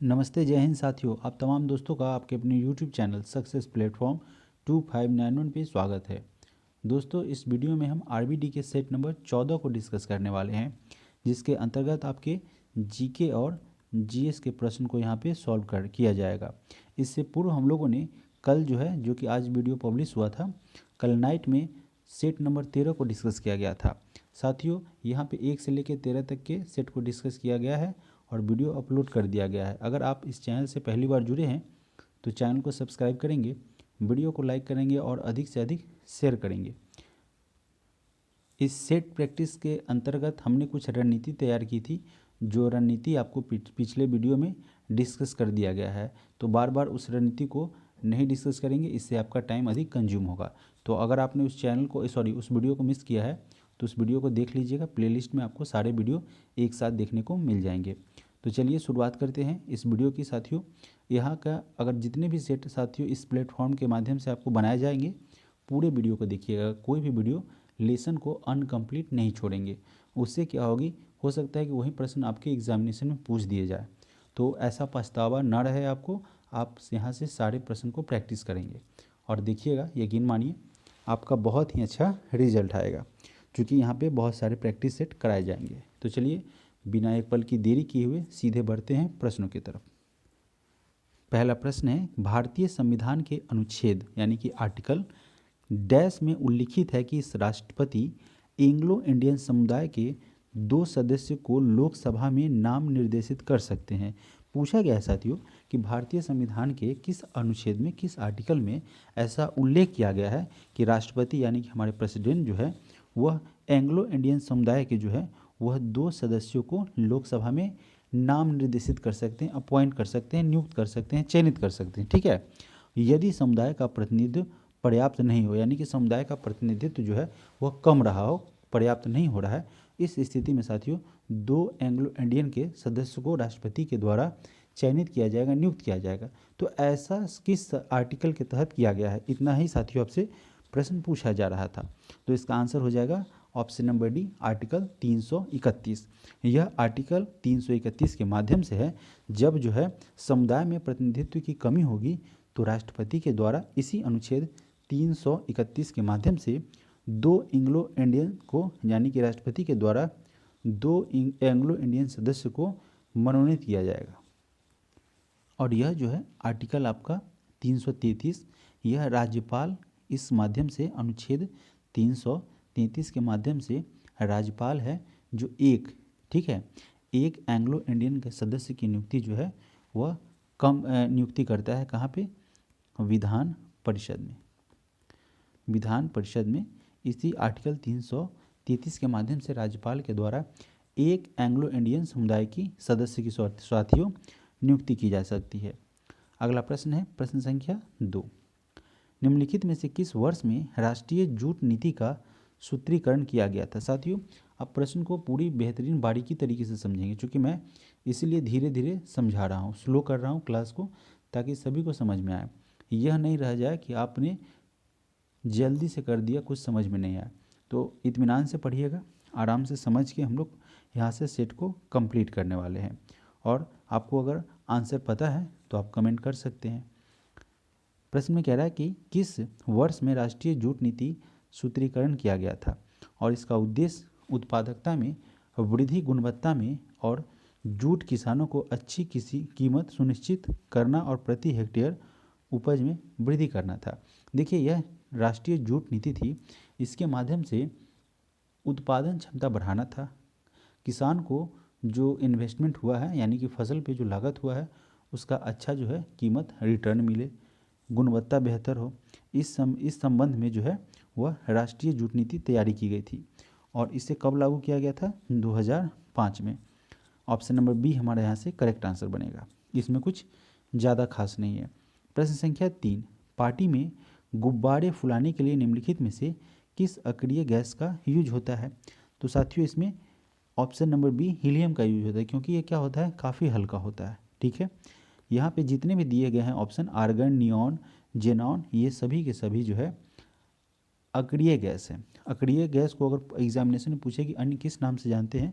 नमस्ते, जय हिंद साथियों। आप तमाम दोस्तों का आपके अपने यूट्यूब चैनल सक्सेस प्लेटफॉर्म 2591 पे स्वागत है। दोस्तों, इस वीडियो में हम आरबीडी के सेट नंबर 14 को डिस्कस करने वाले हैं, जिसके अंतर्गत आपके जीके और जीएस के प्रश्न को यहाँ पे सॉल्व किया जाएगा। इससे पूर्व हम लोगों ने कल जो कि आज वीडियो पब्लिश हुआ था, कल नाइट में सेट नंबर 13 को डिस्कस किया गया था। साथियों, यहाँ पे 1 से लेकर 13 तक के सेट को डिस्कस किया गया है और वीडियो अपलोड कर दिया गया है। अगर आप इस चैनल से पहली बार जुड़े हैं तो चैनल को सब्सक्राइब करेंगे, वीडियो को लाइक करेंगे और अधिक से अधिक शेयर करेंगे। इस सेट प्रैक्टिस के अंतर्गत हमने कुछ रणनीति तैयार की थी, जो रणनीति आपको पिछले वीडियो में डिस्कस कर दिया गया है। तो बार बार उस रणनीति को नहीं डिस्कस करेंगे, इससे आपका टाइम अधिक कंज्यूम होगा। तो अगर आपने उस वीडियो को मिस किया है तो उस वीडियो को देख लीजिएगा। प्लेलिस्ट में आपको सारे वीडियो एक साथ देखने को मिल जाएंगे। तो चलिए शुरुआत करते हैं इस वीडियो की। साथियों, यहाँ का अगर जितने भी सेट साथियों इस प्लेटफॉर्म के माध्यम से आपको बनाए जाएंगे, पूरे वीडियो को देखिएगा। कोई भी वीडियो लेसन को अनकम्प्लीट नहीं छोड़ेंगे। उससे क्या होगी, हो सकता है कि वही प्रश्न आपके एग्जामिनेशन में पूछ दिए जाए। तो ऐसा पछतावा ना रहे आपको, आप यहाँ से सारे प्रश्न को प्रैक्टिस करेंगे और देखिएगा, यकीन मानिए आपका बहुत ही अच्छा रिजल्ट आएगा, क्योंकि यहाँ पे बहुत सारे प्रैक्टिस सेट कराए जाएंगे। तो चलिए बिना एक पल की देरी किए हुए सीधे बढ़ते हैं प्रश्नों की तरफ। पहला प्रश्न है, भारतीय संविधान के अनुच्छेद यानी कि आर्टिकल डैश में उल्लिखित है कि इस राष्ट्रपति एंग्लो इंडियन समुदाय के 2 सदस्य को लोकसभा में नाम निर्देशित कर सकते हैं। पूछा गया है साथियों कि भारतीय संविधान के किस अनुच्छेद में, किस आर्टिकल में ऐसा उल्लेख किया गया है कि राष्ट्रपति यानी कि हमारे प्रेसिडेंट जो है वह एंग्लो इंडियन समुदाय के वह 2 सदस्यों को लोकसभा में नाम निर्देशित कर सकते हैं, अपॉइंट कर सकते हैं, नियुक्त कर सकते हैं, चयनित कर सकते हैं। ठीक है, यदि समुदाय का प्रतिनिधित्व पर्याप्त नहीं हो, यानी कि समुदाय का प्रतिनिधित्व वह कम रहा हो, पर्याप्त नहीं हो रहा है, इस स्थिति में साथियों 2 एंग्लो इंडियन के सदस्य को राष्ट्रपति के द्वारा चयनित किया जाएगा, नियुक्त किया जाएगा। तो ऐसा किस आर्टिकल के तहत किया गया है, इतना ही साथियों आपसे प्रश्न पूछा जा रहा था। तो इसका आंसर हो जाएगा ऑप्शन नंबर डी, आर्टिकल 331। यह आर्टिकल 331 के माध्यम से है, जब समुदाय में प्रतिनिधित्व की कमी होगी तो राष्ट्रपति के द्वारा इसी अनुच्छेद 331 के माध्यम से 2 एंग्लो इंडियन को, यानी कि राष्ट्रपति के द्वारा 2 एंग्लो इंडियन सदस्य को मनोनीत किया जाएगा। और यह आर्टिकल आपका 333, यह राज्यपाल इस माध्यम से अनुच्छेद 333 के माध्यम से राज्यपाल है जो ठीक है, एक एंग्लो इंडियन के सदस्य की नियुक्ति वह कम नियुक्ति करता है। कहाँ पे? विधान परिषद में। विधान परिषद में इसी आर्टिकल 333 के माध्यम से राज्यपाल के द्वारा एक एंग्लो इंडियन समुदाय की सदस्य की साथियों नियुक्ति की जा सकती है। अगला प्रश्न है प्रश्न संख्या 2। निम्नलिखित में से किस वर्ष में राष्ट्रीय जूट नीति का सूत्रीकरण किया गया था? साथियों, आप प्रश्न को पूरी बेहतरीन बारीकी तरीके से समझेंगे, क्योंकि मैं इसीलिए धीरे धीरे समझा रहा हूँ, स्लो कर रहा हूँ क्लास को, ताकि सभी को समझ में आए। यह नहीं रह जाए कि आपने जल्दी से कर दिया, कुछ समझ में नहीं आया। तो इत्मीनान से पढ़िएगा, आराम से समझ के हम लोग यहाँ से सेट को कंप्लीट करने वाले हैं। और आपको अगर आंसर पता है तो आप कमेंट कर सकते हैं। प्रश्न में कह रहा है कि किस वर्ष में राष्ट्रीय जूट नीति सूत्रीकरण किया गया था और इसका उद्देश्य उत्पादकता में वृद्धि, गुणवत्ता में और जूट किसानों को अच्छी कीमत सुनिश्चित करना और प्रति हेक्टेयर उपज में वृद्धि करना था। देखिए, यह राष्ट्रीय जूट नीति थी, इसके माध्यम से उत्पादन क्षमता बढ़ाना था, किसान को जो इन्वेस्टमेंट हुआ है यानी कि फसल पे जो लागत हुआ है उसका अच्छा कीमत रिटर्न मिले, गुणवत्ता बेहतर हो। इस संबंध में वह राष्ट्रीय जूट नीति तैयारी की गई थी। और इसे कब लागू किया गया था? 2005 में। ऑप्शन नंबर बी हमारे यहाँ से करेक्ट आंसर बनेगा, इसमें कुछ ज़्यादा खास नहीं है। प्रश्न संख्या 3। पार्टी में गुब्बारे फुलाने के लिए निम्नलिखित में से किस अक्रिय गैस का यूज होता है? तो साथियों, इसमें ऑप्शन नंबर बी हीलियम का यूज होता है, क्योंकि ये क्या होता है, काफ़ी हल्का होता है। ठीक है, यहाँ पे जितने भी दिए गए हैं ऑप्शन, आर्गन, नियॉन, जेनॉन, ये सभी के सभी अक्रिय गैस है। अक्रिय गैस को अगर एग्जामिनेशन में पूछे कि अन्य किस नाम से जानते हैं,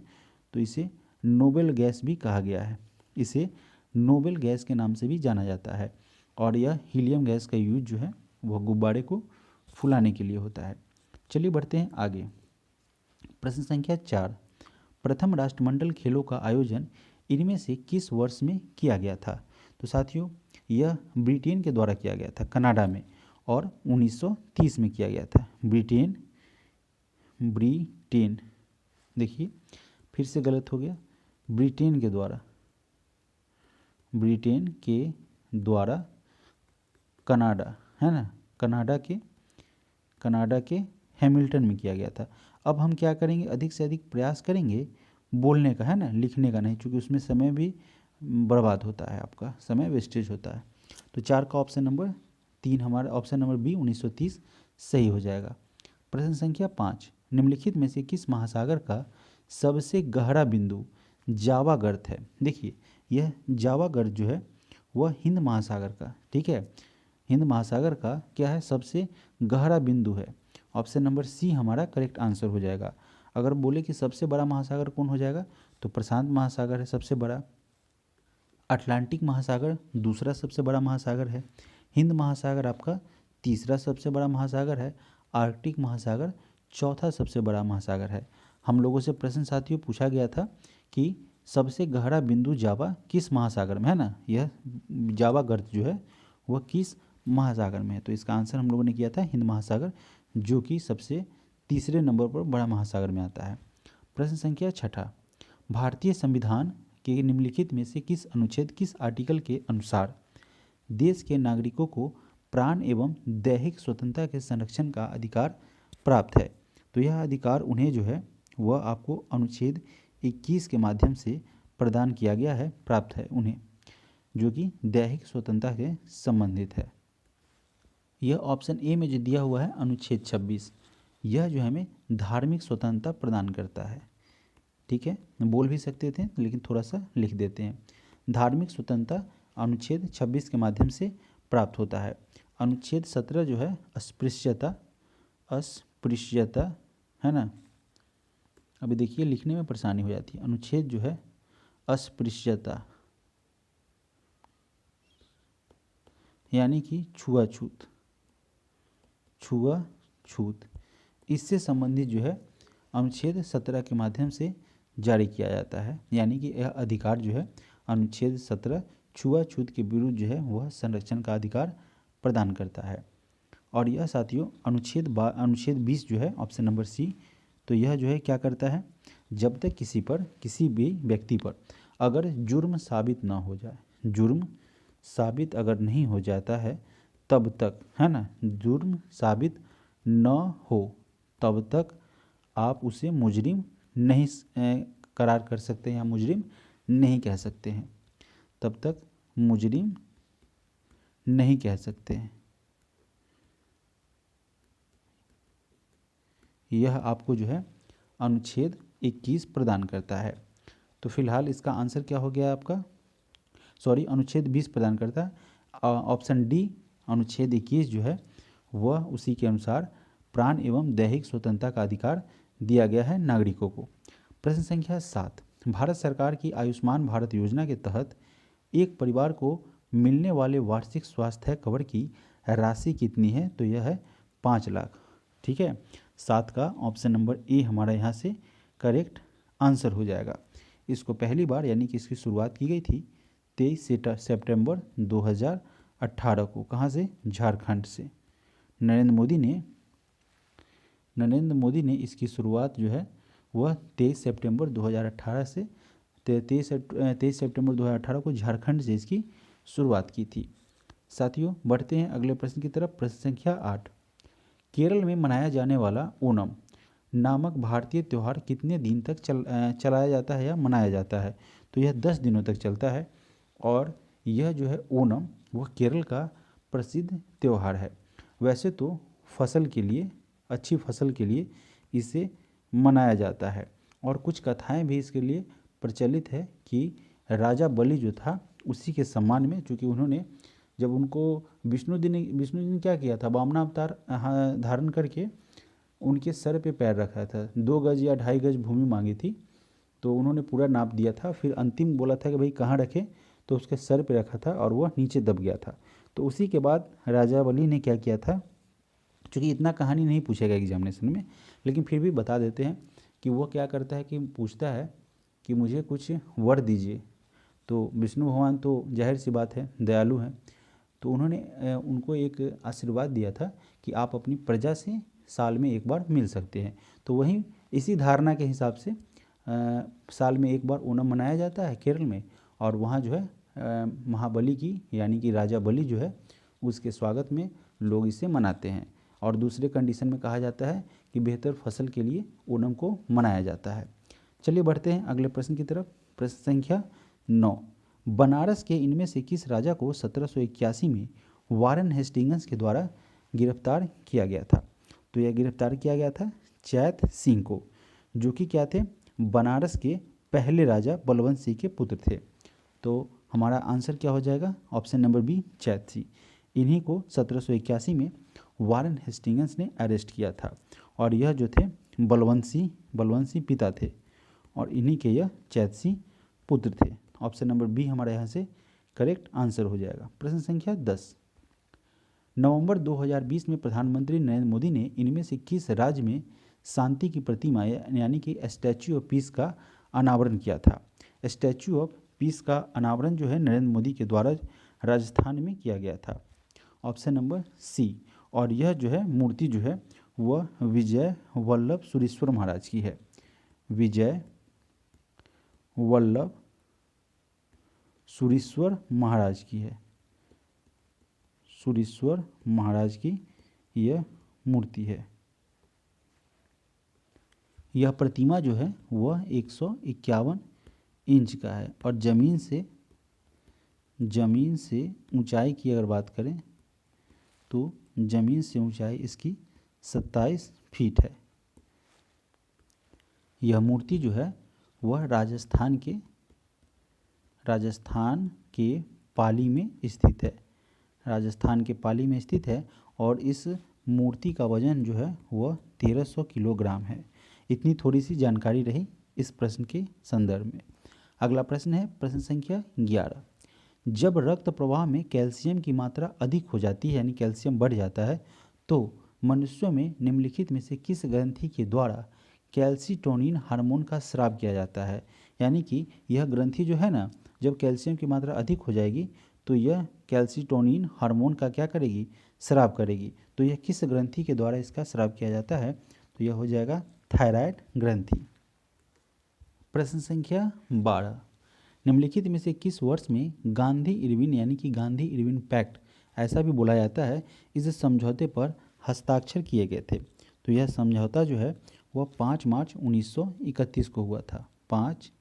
तो इसे नोबेल गैस भी कहा गया है। इसे नोबेल गैस के नाम से भी जाना जाता है और यह हीलियम गैस का यूज जो है वह गुब्बारे को फुलाने के लिए होता है। चलिए बढ़ते हैं आगे। प्रश्न संख्या 4, प्रथम राष्ट्रमंडल खेलों का आयोजन इनमें से किस वर्ष में किया गया था? तो साथियों यह ब्रिटेन के द्वारा किया गया था कनाडा में और 1930 में किया गया था। ब्रिटेन देखिए फिर से गलत हो गया, ब्रिटेन के द्वारा कनाडा है ना, कनाडा के हैमिल्टन में किया गया था। अब हम क्या करेंगे, अधिक से अधिक प्रयास करेंगे बोलने का, है ना, लिखने का नहीं, क्योंकि उसमें समय भी बर्बाद होता है, आपका समय वेस्टेज होता है। तो 4 का ऑप्शन नंबर 3 हमारा ऑप्शन नंबर बी 1930 सही हो जाएगा। प्रश्न संख्या 5, निम्नलिखित में से किस महासागर का सबसे गहरा बिंदु जावा गर्त है? देखिए यह जावा गर्त जो है वह हिंद महासागर का, ठीक है, हिंद महासागर का क्या है, सबसे गहरा बिंदु है। ऑप्शन नंबर सी हमारा करेक्ट आंसर हो जाएगा। अगर बोले कि सबसे बड़ा महासागर कौन हो जाएगा, तो प्रशांत महासागर है सबसे बड़ा, अटलांटिक महासागर दूसरा सबसे बड़ा महासागर है, हिंद महासागर आपका तीसरा सबसे बड़ा महासागर है, आर्कटिक महासागर चौथा सबसे बड़ा महासागर है। हम लोगों से प्रश्न साथियों पूछा गया था कि सबसे गहरा बिंदु जावा किस महासागर में है ना, यह जावा गर्त जो है वह किस महासागर में है? तो इसका आंसर हम लोगों ने किया था हिंद महासागर, जो कि सबसे तीसरे नंबर पर बड़ा महासागर में आता है। प्रश्न संख्या 6, भारतीय संविधान के निम्नलिखित में से किस अनुच्छेद किस आर्टिकल के अनुसार देश के नागरिकों को प्राण एवं दैहिक स्वतंत्रता के संरक्षण का अधिकार प्राप्त है? तो यह अधिकार उन्हें जो है वह आपको अनुच्छेद 21 के माध्यम से प्रदान किया गया है, प्राप्त है उन्हें, जो कि दैहिक स्वतंत्रता के संबंधित है। यह ऑप्शन ए में जो दिया हुआ है अनुच्छेद 26, यह जो हमें धार्मिक स्वतंत्रता प्रदान करता है, ठीक है, बोल भी सकते थे लेकिन थोड़ा सा लिख देते हैं। धार्मिक स्वतंत्रता अनुच्छेद 26 के माध्यम से प्राप्त होता है। अनुच्छेद 17 जो है अस्पृश्यता है ना, अभी देखिए लिखने में परेशानी हो जाती है। अनुच्छेद जो है अस्पृश्यता यानी कि छुआछूत, इससे संबंधित जो है अनुच्छेद 17 के माध्यम से जारी किया जाता है, यानी कि यह अधिकार जो है अनुच्छेद 17 छुआछूत के विरुद्ध जो है वह संरक्षण का अधिकार प्रदान करता है। और यह साथियों अनुच्छेद 20 जो है ऑप्शन नंबर सी, तो यह जो है क्या करता है, जब तक किसी भी व्यक्ति पर अगर जुर्म साबित ना हो जाए, जुर्म साबित अगर नहीं हो जाता है तब तक, है ना, जुर्म साबित न हो तब तक आप उसे मुजरिम नहीं करार कर सकते हैं या मुजरिम नहीं कह सकते हैं, तब तक मुजरिम नहीं कह सकते हैं। यह आपको जो है अनुच्छेद 21 प्रदान करता है। तो फिलहाल इसका आंसर क्या हो गया आपका, अनुच्छेद 20 प्रदान करता है। ऑप्शन डी अनुच्छेद 21 जो है वह उसी के अनुसार प्राण एवं दैहिक स्वतंत्रता का अधिकार दिया गया है नागरिकों को। प्रश्न संख्या 7, भारत सरकार की आयुष्मान भारत योजना के तहत एक परिवार को मिलने वाले वार्षिक स्वास्थ्य कवर की राशि कितनी है? तो यह है 5 लाख, ठीक है। 7 का ऑप्शन नंबर ए हमारा यहाँ से करेक्ट आंसर हो जाएगा। इसको पहली बार यानी कि इसकी शुरुआत की गई थी 23 सितंबर 2018 को, कहाँ से, झारखंड से। नरेंद्र मोदी ने इसकी शुरुआत जो है वह 23 सितंबर 2018 से 23 सितंबर 2018 को झारखंड से इसकी शुरुआत की थी। साथियों बढ़ते हैं अगले प्रश्न की तरफ। प्रश्न संख्या 8, केरल में मनाया जाने वाला ओणम नामक भारतीय त्यौहार कितने दिन तक चलाया जाता है या मनाया जाता है? तो यह 10 दिनों तक चलता है और यह जो है ओणम वह केरल का प्रसिद्ध त्यौहार है। वैसे तो फसल के लिए, अच्छी फसल के लिए इसे मनाया जाता है और कुछ कथाएं भी इसके लिए प्रचलित है कि राजा बलि जो था उसी के सम्मान में, चूँकि उन्होंने जब उनको विष्णु जी ने क्या किया था, वामना अवतार धारण करके उनके सर पे पैर रखा था, 2 गज या 2.5 गज भूमि मांगी थी, तो उन्होंने पूरा नाप दिया था, फिर अंतिम बोला था कि भाई कहाँ रखें, तो उसके सर पे रखा था और वह नीचे दब गया था। तो उसी के बाद राजा बलि ने क्या किया था, चूँकि इतना कहानी नहीं पूछेगा एग्जामिनेशन में, लेकिन फिर भी बता देते हैं कि वो क्या करता है कि पूछता है कि मुझे कुछ वर दीजिए। तो विष्णु भगवान तो जाहिर सी बात है दयालु हैं, तो उन्होंने उनको एक आशीर्वाद दिया था कि आप अपनी प्रजा से साल में एक बार मिल सकते हैं। तो वहीं इसी धारणा के हिसाब से साल में एक बार ओणम मनाया जाता है केरल में, और वहाँ जो है महाबली की यानी कि राजा बलि जो है उसके स्वागत में लोग इसे मनाते हैं। और दूसरे कंडीशन में कहा जाता है कि बेहतर फसल के लिए ओणम को मनाया जाता है। चलिए बढ़ते हैं अगले प्रश्न की तरफ। प्रश्न संख्या 9, बनारस के इनमें से किस राजा को 1781 में वारन हेस्टिंग्स के द्वारा गिरफ्तार किया गया था? तो यह गिरफ्तार किया गया था चैत सिंह को, जो कि क्या थे, बनारस के पहले राजा बलवंत सिंह के पुत्र थे। तो हमारा आंसर क्या हो जाएगा, ऑप्शन नंबर बी चैत सिंह। इन्हीं को 1781 में वारन हेस्टिंग्स ने अरेस्ट किया था, और यह जो थे बलवंत सिंह पिता थे और इन्हीं के यह चैत सिंह पुत्र थे। ऑप्शन नंबर बी हमारा यहाँ से करेक्ट आंसर हो जाएगा। प्रश्न संख्या 10, नवंबर 2020 में प्रधानमंत्री नरेंद्र मोदी ने इनमें से किस राज्य में शांति की प्रतिमा यानी कि स्टैच्यू ऑफ पीस का अनावरण किया था? स्टैच्यू ऑफ पीस का अनावरण जो है नरेंद्र मोदी के द्वारा राजस्थान में किया गया था। Option number C. और यह जो है मूर्ति जो है वह विजय वल्लभ सुरीश्वर महाराज की है। विजय वल्लभ सुरीश्वर महाराज की है। सुरीश्वर महाराज की यह मूर्ति है। यह प्रतिमा जो है वह 151 इंच का है और ज़मीन से ऊंचाई की अगर बात करें तो ज़मीन से ऊंचाई इसकी 27 फीट है। यह मूर्ति जो है वह राजस्थान के पाली में स्थित है। राजस्थान के पाली में स्थित है और इस मूर्ति का वजन जो है वह 1300 किलोग्राम है। इतनी थोड़ी सी जानकारी रही इस प्रश्न के संदर्भ में। अगला प्रश्न है प्रश्न संख्या 11, जब रक्त प्रवाह में कैल्शियम की मात्रा अधिक हो जाती है यानी कैल्शियम बढ़ जाता है तो मनुष्यों में निम्नलिखित में से किस ग्रंथि के द्वारा कैल्सिटोनिन हार्मोन का स्राव किया जाता है? यानी कि यह ग्रंथि जो है ना, जब कैल्शियम की मात्रा अधिक हो जाएगी तो यह कैल्सिटोनिन हार्मोन का क्या करेगी, स्राव करेगी। तो यह किस ग्रंथि के द्वारा इसका स्राव किया जाता है? तो यह हो जाएगा थायराइड ग्रंथि। प्रश्न संख्या 12, निम्नलिखित में से किस वर्ष में गांधी इरविन यानी कि गांधी इरविन पैक्ट ऐसा भी बोला जाता है, इस समझौते पर हस्ताक्षर किए गए थे? तो यह समझौता जो है वह 5 मार्च 1931 को हुआ था। 5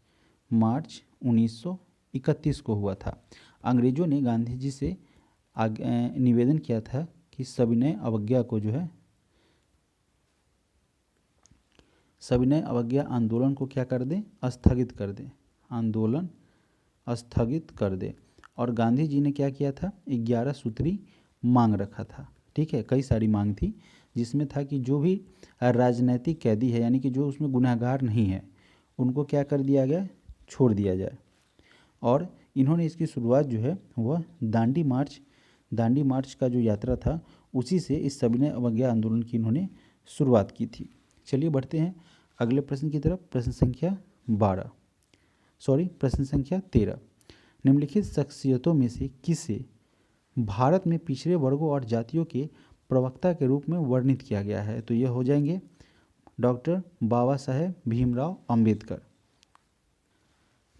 मार्च 1931 को हुआ था। अंग्रेज़ों ने गांधी जी से निवेदन किया था कि सविनय अवज्ञा आंदोलन को क्या कर दें, स्थगित कर दें, आंदोलन स्थगित कर दे। और गांधी जी ने क्या किया था, 11 सूत्री मांग रखा था। ठीक है, कई सारी मांग थी जिसमें था कि जो भी राजनैतिक कैदी है यानी कि जो उसमें गुनहगार नहीं है उनको क्या कर दिया गया, छोड़ दिया जाए। और इन्होंने इसकी शुरुआत जो है वह दांडी मार्च का जो यात्रा था उसी से इस सविनय अवज्ञा आंदोलन की इन्होंने शुरुआत की थी। चलिए बढ़ते हैं अगले प्रश्न की तरफ। प्रश्न संख्या 13, निम्नलिखित शख्सियतों में से किसे भारत में पिछड़े वर्गों और जातियों के प्रवक्ता के रूप में वर्णित किया गया है? तो यह हो जाएंगे डॉक्टर बाबा साहेब भीमराव अंबेडकर।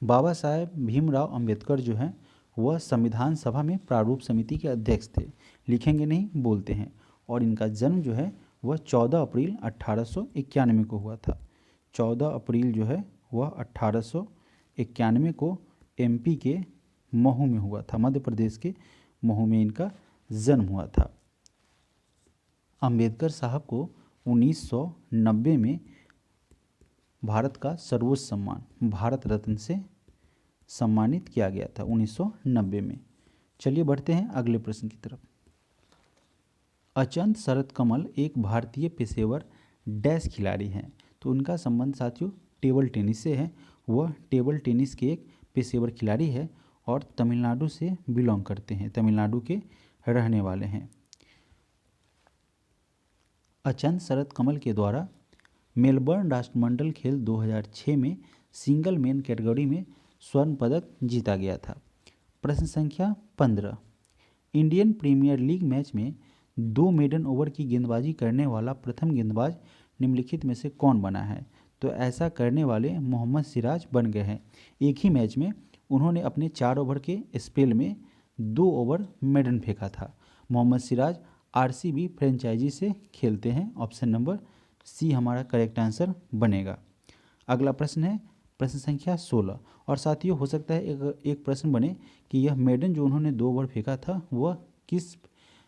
बाबा साहेब भीमराव अंबेडकर जो हैं वह संविधान सभा में प्रारूप समिति के अध्यक्ष थे। लिखेंगे नहीं, बोलते हैं। और इनका जन्म जो है वह 14 अप्रैल 1891 को हुआ था। 14 अप्रैल जो है वह 1891 को एमपी के महू में हुआ था, मध्य प्रदेश के महू में इनका जन्म हुआ था। अंबेडकर साहब को 1990 में भारत का सर्वोच्च सम्मान भारत रत्न से सम्मानित किया गया था 1990 में। चलिए बढ़ते हैं अगले प्रश्न की तरफ। अचंत शरत कमल एक भारतीय पेशेवर डैश खिलाड़ी हैं। तो उनका संबंध साथियों टेबल टेनिस से है। वह टेबल टेनिस के एक पेशेवर खिलाड़ी है और तमिलनाडु से बिलोंग करते हैं, तमिलनाडु के रहने वाले हैं। अचंत शरत कमल के द्वारा मेलबर्न राष्ट्रमंडल खेल 2006 में सिंगल मेन कैटेगरी में स्वर्ण पदक जीता गया था। प्रश्न संख्या 15, इंडियन प्रीमियर लीग मैच में 2 मेडन ओवर की गेंदबाजी करने वाला प्रथम गेंदबाज निम्नलिखित में से कौन बना है? तो ऐसा करने वाले मोहम्मद सिराज बन गए हैं। एक ही मैच में उन्होंने अपने 4 ओवर के स्पेल में 2 ओवर मेडन फेंका था। मोहम्मद सिराज आरसीबी फ्रेंचाइजी से खेलते हैं। ऑप्शन नंबर सी हमारा करेक्ट आंसर बनेगा। अगला प्रश्न है प्रश्न संख्या 16। और साथियों हो सकता है एक प्रश्न बने कि यह मेडन जो उन्होंने 2 ओवर फेंका था वह किस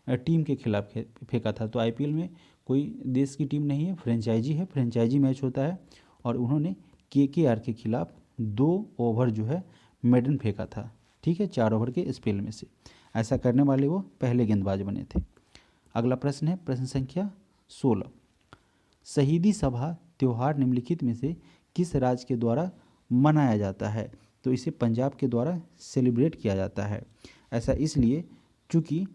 टीम के खिलाफ फेंका था? तो आईपीएल में कोई देश की टीम नहीं है, फ्रेंचाइजी है, फ्रेंचाइजी मैच होता है और उन्होंने केकेआर के खिलाफ 2 ओवर जो है मेडन फेंका था। ठीक है, 4 ओवर के स्पेल में से। ऐसा करने वाले वो पहले गेंदबाज बने थे। अगला प्रश्न है प्रश्न संख्या 16, शहीदी सभा त्यौहार निम्नलिखित में से किस राज्य के द्वारा मनाया जाता है? तो इसे पंजाब के द्वारा सेलिब्रेट किया जाता है। ऐसा इसलिए चूँकि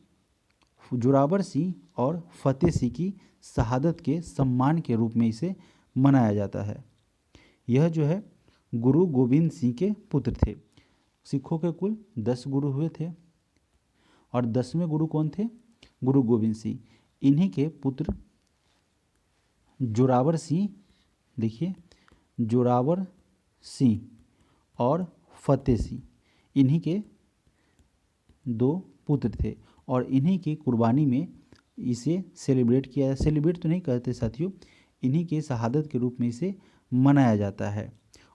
जोरावर सिंह और फतेह सिंह की शहादत के सम्मान के रूप में इसे मनाया जाता है। यह जो है गुरु गोविंद सिंह के पुत्र थे। सिखों के कुल 10 गुरु हुए थे और 10वें गुरु कौन थे? गुरु गोविंद सिंह। इन्हीं के पुत्र जोरावर सिंह, देखिए जोरावर सिंह और फतेह सिंह, इन्हीं के 2 पुत्र थे और इन्हीं की कुर्बानी में इसे सेलिब्रेट किया, सेलिब्रेट तो नहीं कहते साथियों, इन्हीं के शहादत के रूप में इसे मनाया जाता है।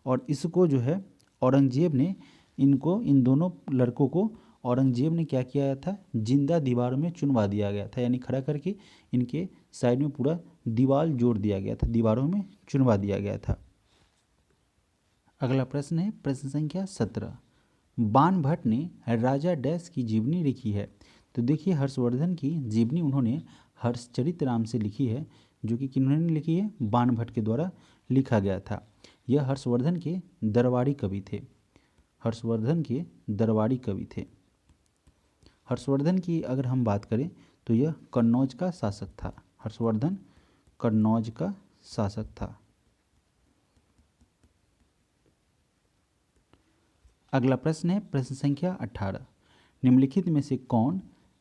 और इसको जो है औरंगजेब ने इन दोनों लड़कों को औरंगजेब ने क्या किया था? जिंदा दीवारों में चुनवा दिया गया था, यानी खड़ा करके इनके साइड में पूरा दीवार जोड़ दिया गया था, दीवारों में चुनवा दिया गया था। अगला प्रश्न है प्रश्न संख्या 17, बाणभट्ट ने राजा डैश की जीवनी लिखी है? तो देखिए हर्षवर्धन की जीवनी उन्होंने हर्षचरित राम से लिखी है, जो कि किन्होंने लिखी है? बाणभट्ट के द्वारा लिखा गया था। यह हर्षवर्धन के दरबारी कवि थे, हर्षवर्धन के दरबारी कवि थे। हर्षवर्धन की अगर हम बात करें तो यह कन्नौज का शासक था। हर्षवर्धन कन्नौज का शासक था। अगला प्रश्न है प्रश्न संख्या 18, निम्नलिखित में से कौन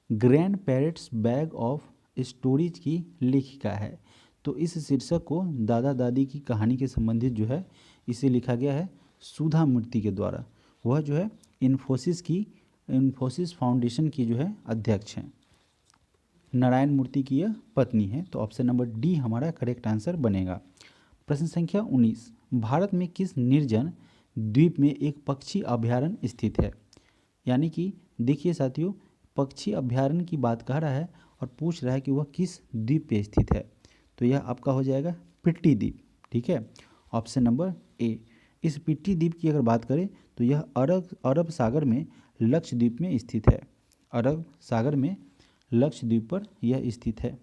grand parents bag of stories की लेखिका है? तो इस शीर्षक को दादा दादी की कहानी के संबंधित जो है इसे लिखा गया है सुधा मूर्ति के द्वारा। वह जो है इन्फोसिस फाउंडेशन की जो है अध्यक्ष हैं। नारायण मूर्ति की यह पत्नी है। तो ऑप्शन नंबर डी हमारा करेक्ट आंसर बनेगा। प्रश्न संख्या 19, भारत में किस निर्जन द्वीप में एक पक्षी अभयारण्य स्थित है? यानी कि देखिए साथियों, पक्षी अभयारण्य की बात कह रहा है और पूछ रहा है कि वह किस द्वीप पे स्थित है। तो यह आपका हो जाएगा पिट्टी द्वीप। ठीक है, ऑप्शन नंबर ए। इस पिट्टी द्वीप की अगर बात करें तो यह अरब सागर में लक्षद्वीप में स्थित है। अरब सागर में लक्षद्वीप पर यह स्थित है।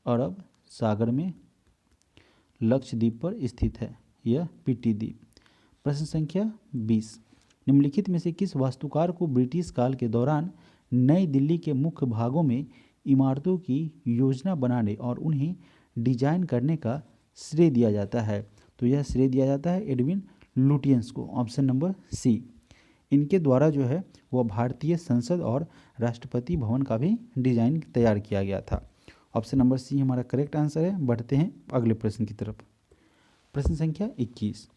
अरब सागर में लक्षद्वीप पर स्थित है यह पिट्टी द्वीप। प्रश्न संख्या 20, निम्नलिखित में से किस वास्तुकार को ब्रिटिश काल के दौरान नई दिल्ली के मुख्य भागों में इमारतों की योजना बनाने और उन्हें डिजाइन करने का श्रेय दिया जाता है? तो यह श्रेय दिया जाता है एडविन लुटियंस को। Option number C. इनके द्वारा जो है वह भारतीय संसद और राष्ट्रपति भवन का भी डिजाइन तैयार किया गया था। ऑप्शन नंबर सी हमारा करेक्ट आंसर है। बढ़ते हैं अगले प्रश्न की तरफ। प्रश्न संख्या 21,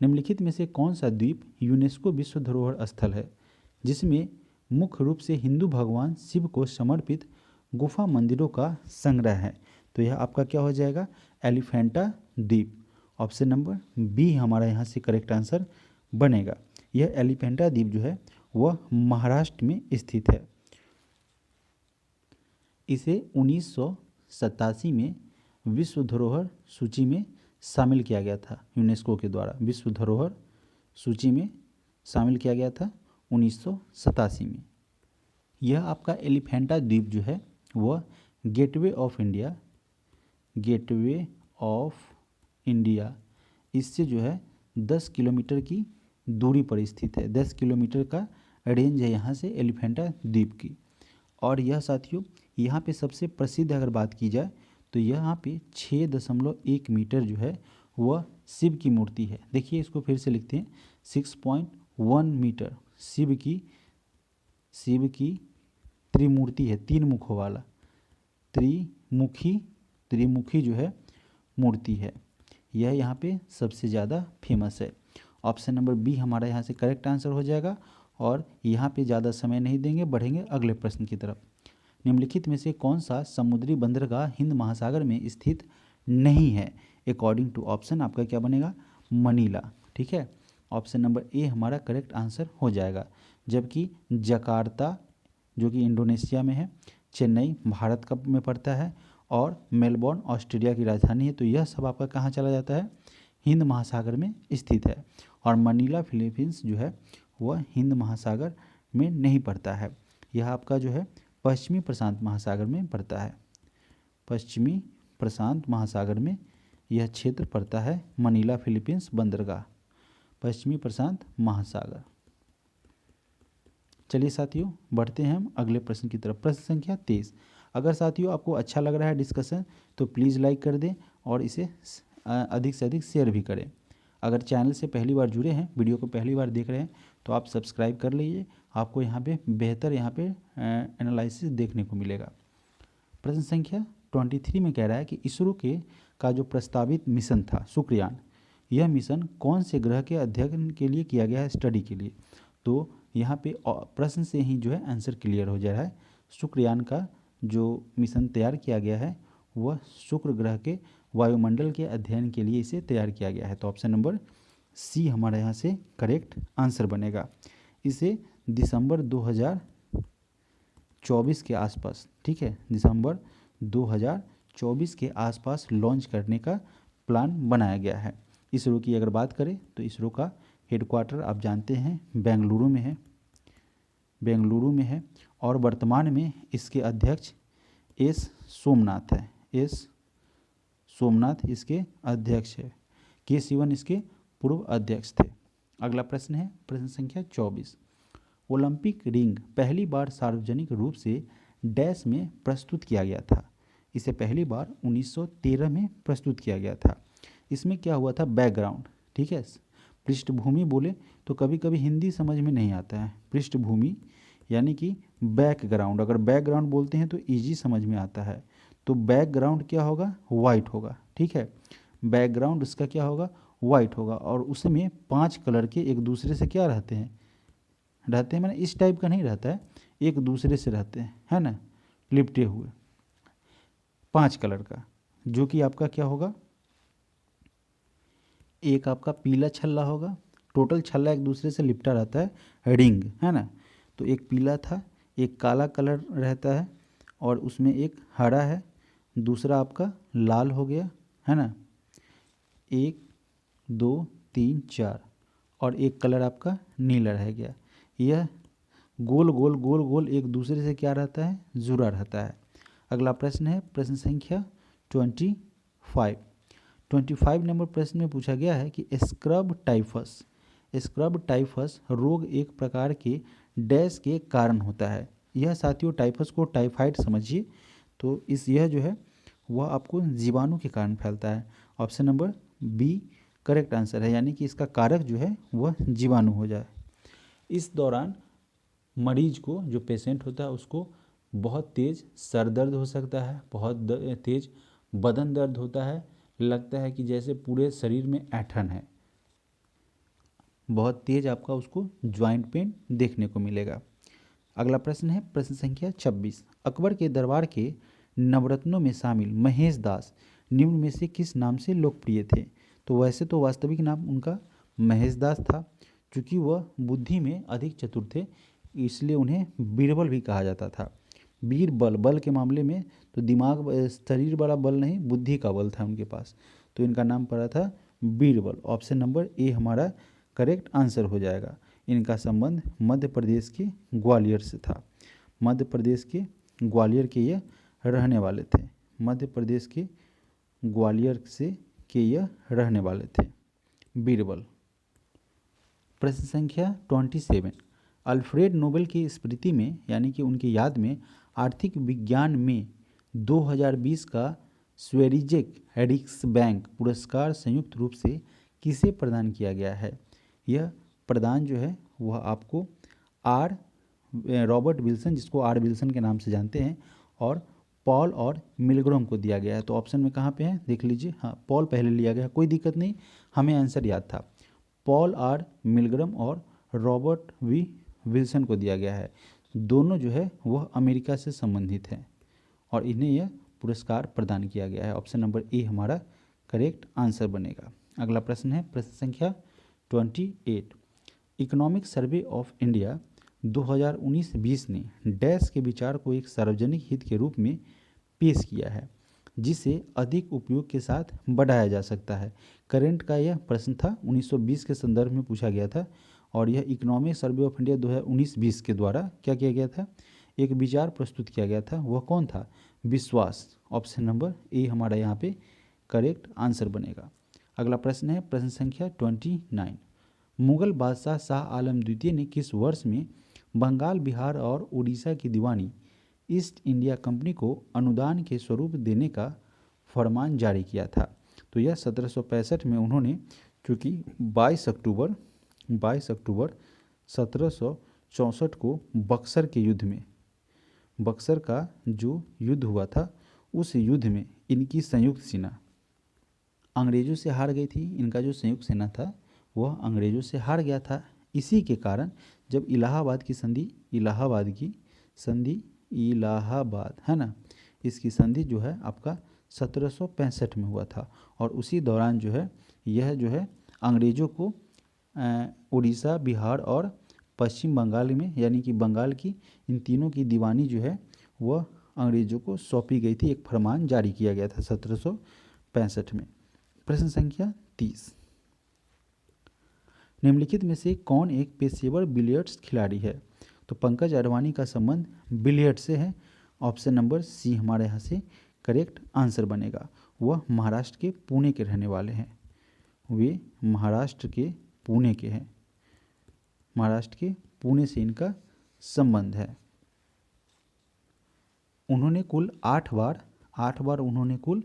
निम्नलिखित में से कौन सा द्वीप यूनेस्को विश्व धरोहर स्थल है जिसमें मुख्य रूप से हिंदू भगवान शिव को समर्पित गुफा मंदिरों का संग्रह है? तो यह आपका क्या हो जाएगा? एलिफेंटा द्वीप। ऑप्शन नंबर बी हमारा यहाँ से करेक्ट आंसर बनेगा। यह एलिफेंटा द्वीप जो है वह महाराष्ट्र में स्थित है। इसे 1987 में विश्व धरोहर सूची में शामिल किया गया था। यूनेस्को के द्वारा विश्व धरोहर सूची में शामिल किया गया था 1987 में। यह आपका एलिफेंटा द्वीप जो है वह gateway of India, gateway of India इससे जो है 10 किलोमीटर की दूरी पर स्थित है। 10 किलोमीटर का रेंज है यहाँ से एलिफेंटा द्वीप की। और यह साथियों यहाँ पे सबसे प्रसिद्ध अगर बात की जाए तो यहाँ पे 6.1 मीटर जो है वह शिव की मूर्ति है। देखिए इसको फिर से लिखते हैं, 6.1 मीटर शिव की त्रिमूर्ति है, 3 मुखों वाला त्रिमुखी जो है मूर्ति है। यह यहाँ पे सबसे ज़्यादा फेमस है। ऑप्शन नंबर बी हमारा यहाँ से करेक्ट आंसर हो जाएगा। और यहाँ पे ज़्यादा समय नहीं देंगे, बढ़ेंगे अगले प्रश्न की तरफ। निम्नलिखित में से कौन सा समुद्री बंदरगाह हिंद महासागर में स्थित नहीं है? अकॉर्डिंग टू ऑप्शन आपका क्या बनेगा? मनीला। ठीक है, ऑप्शन नंबर ए हमारा करेक्ट आंसर हो जाएगा। जबकि जकार्ता जो कि इंडोनेशिया में है, चेन्नई भारत का में पड़ता है, और मेलबोर्न ऑस्ट्रेलिया की राजधानी है। तो यह सब आपका कहाँ चला जाता है? हिंद महासागर में स्थित है। और मनीला फिलीपींस जो है वह हिंद महासागर में नहीं पड़ता है। यह आपका जो है पश्चिमी प्रशांत महासागर में पड़ता है। पश्चिमी प्रशांत महासागर में यह क्षेत्र पड़ता है, मनीला फिलीपींस बंदरगाह, पश्चिमी प्रशांत महासागर। चलिए साथियों बढ़ते हैं हम अगले प्रश्न की तरफ। प्रश्न संख्या 23। अगर साथियों आपको अच्छा लग रहा है डिस्कशन तो प्लीज़ लाइक कर दें और इसे अधिक से अधिक शेयर भी करें। अगर चैनल से पहली बार जुड़े हैं, वीडियो को पहली बार देख रहे हैं, तो आप सब्सक्राइब कर लीजिए। आपको यहाँ पे बेहतर एनालिसिस देखने को मिलेगा। प्रश्न संख्या 23 में कह रहा है कि इसरो का जो प्रस्तावित मिशन था शुक्रयान, यह मिशन कौन से ग्रह के अध्ययन के लिए किया गया है? स्टडी के लिए। तो यहाँ पे प्रश्न से ही जो है आंसर क्लियर हो जा रहा है। शुक्रयान का जो मिशन तैयार किया गया है वह शुक्र ग्रह के वायुमंडल के अध्ययन के लिए इसे तैयार किया गया है। तो ऑप्शन नंबर सी हमारा यहाँ से करेक्ट आंसर बनेगा। इसे दिसंबर 2024 के आसपास, ठीक है, दिसंबर 2024 के आसपास लॉन्च करने का प्लान बनाया गया है। इसरो की अगर बात करें तो इसरो का हेडक्वार्टर आप जानते हैं बेंगलुरु में है। और वर्तमान में इसके अध्यक्ष एस सोमनाथ इसके अध्यक्ष है। के सिवन इसके पूर्व अध्यक्ष थे। अगला प्रश्न है प्रश्न संख्या 24। ओलंपिक रिंग पहली बार सार्वजनिक रूप से डैश में प्रस्तुत किया गया था? इसे पहली बार 1913 में प्रस्तुत किया गया था। इसमें क्या हुआ था? बैकग्राउंड, ठीक है, पृष्ठभूमि बोले तो कभी कभी हिंदी समझ में नहीं आता है। पृष्ठभूमि यानी कि बैकग्राउंड, अगर बैकग्राउंड बोलते हैं तो इजी समझ में आता है। तो बैकग्राउंड क्या होगा? वाइट होगा, ठीक है, बैकग्राउंड उसका क्या होगा? वाइट होगा। और उसमें 5 कलर के एक दूसरे से क्या रहते हैं मैंने इस टाइप का नहीं रहता है, एक दूसरे से रहते हैं, है ना, लिपटे हुए 5 कलर का, जो कि आपका क्या होगा? एक आपका पीला छल्ला होगा, टोटल छल्ला एक दूसरे से लिपटा रहता है, रिंग, है ना। तो एक पीला था, एक काला कलर रहता है, और उसमें एक हरा है, दूसरा आपका लाल हो गया, है ना, 1 2 3 4, और एक कलर आपका नीला रह गया। यह गोल गोल गोल गोल एक दूसरे से क्या रहता है? जुड़ा रहता है। अगला प्रश्न है प्रश्न संख्या 25 नंबर प्रश्न में पूछा गया है कि स्क्रब टाइफस रोग एक प्रकार के डैश के कारण होता है। यह साथियों टाइफस को टाइफाइड समझिए। तो यह जो है वह आपको जीवाणु के कारण फैलता है। Option number B correct answer है, यानी कि इसका कारक जो है वह जीवाणु हो जाए। इस दौरान मरीज को, जो पेशेंट होता है, उसको बहुत तेज़ सर दर्द हो सकता है, बहुत तेज़ बदन दर्द होता है, लगता है कि जैसे पूरे शरीर में ऐंठन है, बहुत तेज़ आपका उसको ज्वाइंट पेन देखने को मिलेगा। अगला प्रश्न है प्रश्न संख्या 26। अकबर के दरबार के नवरत्नों में शामिल महेश दास निम्न में से किस नाम से लोकप्रिय थे? तो वैसे तो वास्तविक नाम उनका महेश दास था, क्योंकि वह बुद्धि में अधिक चतुर थे, इसलिए उन्हें बीरबल भी कहा जाता था। बीरबल, बल के मामले में तो दिमाग शरीर वाला बल नहीं, बुद्धि का बल था उनके पास, तो इनका नाम पड़ा था बीरबल। ऑप्शन नंबर ए हमारा करेक्ट आंसर हो जाएगा। इनका संबंध मध्य प्रदेश के ग्वालियर से था। मध्य प्रदेश के ग्वालियर के ये रहने वाले थे। मध्य प्रदेश के ग्वालियर के यह रहने वाले थे बीरबल। प्रश्न संख्या 27, अल्फ्रेड नोबेल की स्मृति में यानी कि उनकी याद में आर्थिक विज्ञान में 2020 का स्वेरिजेक रिक्सबैंक पुरस्कार संयुक्त रूप से किसे प्रदान किया गया है? यह प्रदान जो है वह आपको रॉबर्ट विल्सन, जिसको आर विल्सन के नाम से जानते हैं, और पॉल और मिलग्रॉम को दिया गया है। तो ऑप्शन में कहाँ पे है देख लीजिए। हाँ, पॉल पहले लिया गया, कोई दिक्कत नहीं, हमें आंसर याद था। पॉल आर मिलग्रॉम और रॉबर्ट वी विल्सन को दिया गया है। दोनों जो है वह अमेरिका से संबंधित हैं और इन्हें यह पुरस्कार प्रदान किया गया है। ऑप्शन नंबर ए हमारा करेक्ट आंसर बनेगा। अगला प्रश्न है प्रश्न संख्या 28, इकोनॉमिक सर्वे ऑफ इंडिया 2019-20 ने डैश के विचार को एक सार्वजनिक हित के रूप में पेश किया है जिसे अधिक उपयोग के साथ बढ़ाया जा सकता है। करंट का यह प्रश्न था, 1920 के संदर्भ में पूछा गया था और यह इकोनॉमिक सर्वे ऑफ इंडिया 2019-20 के द्वारा क्या किया गया था, एक विचार प्रस्तुत किया गया था। वह कौन था? विश्वास। ऑप्शन नंबर ए हमारा यहाँ पे करेक्ट आंसर बनेगा। अगला प्रश्न है प्रश्न संख्या 29, मुगल बादशाह शाह आलम द्वितीय ने किस वर्ष में बंगाल, बिहार और उड़ीसा की दीवानी ईस्ट इंडिया कंपनी को अनुदान के स्वरूप देने का फरमान जारी किया था? तो यह 1765 में उन्होंने, चूँकि 22 अक्टूबर 1764 को बक्सर के युद्ध में, बक्सर का जो युद्ध हुआ था उस युद्ध में इनकी संयुक्त सेना अंग्रेज़ों से हार गई थी। इनका जो संयुक्त सेना था वह अंग्रेज़ों से हार गया था। इसी के कारण जब इलाहाबाद है ना, इसकी संधि जो है आपका 1765 में हुआ था और उसी दौरान जो है यह जो है अंग्रेज़ों को उड़ीसा, बिहार और पश्चिम बंगाल में यानी कि बंगाल की इन तीनों की दीवानी जो है वह अंग्रेज़ों को सौंपी गई थी। एक फरमान जारी किया गया था 1765 में। प्रश्न संख्या 30, निम्नलिखित में से कौन एक पेशेवर बिलियर्ड्स खिलाड़ी है? तो पंकज अडवाणी का संबंध बिलियर्ड से है। ऑप्शन नंबर सी हमारे यहाँ से करेक्ट आंसर बनेगा। वह महाराष्ट्र के पुणे के रहने वाले हैं, वे महाराष्ट्र के पुणे के हैं, महाराष्ट्र के पुणे से इनका संबंध है। उन्होंने कुल 8 बार उन्होंने कुल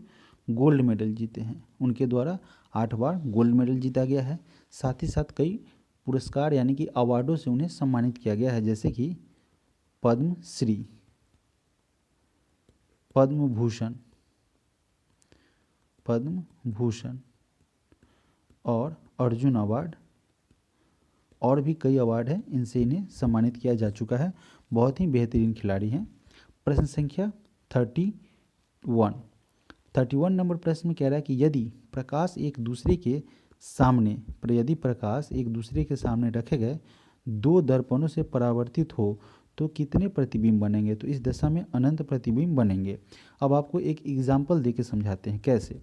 गोल्ड मेडल जीते हैं। उनके द्वारा 8 बार गोल्ड मेडल जीता गया है। साथ ही साथ कई पुरस्कार यानी कि अवार्डों से उन्हें सम्मानित किया गया है, जैसे कि पद्मश्री, पद्म भूषण और अर्जुन अवार्ड और भी कई अवार्ड हैं, इनसे इन्हें सम्मानित किया जा चुका है। बहुत ही बेहतरीन खिलाड़ी हैं। प्रश्न संख्या 31 नंबर प्रश्न में कह रहा है कि यदि प्रकाश एक दूसरे के सामने रखे गए 2 दर्पणों से परावर्तित हो तो कितने प्रतिबिंब बनेंगे? तो इस दशा में अनंत प्रतिबिंब बनेंगे। अब आपको एक एग्जाम्पल देके समझाते हैं कैसे।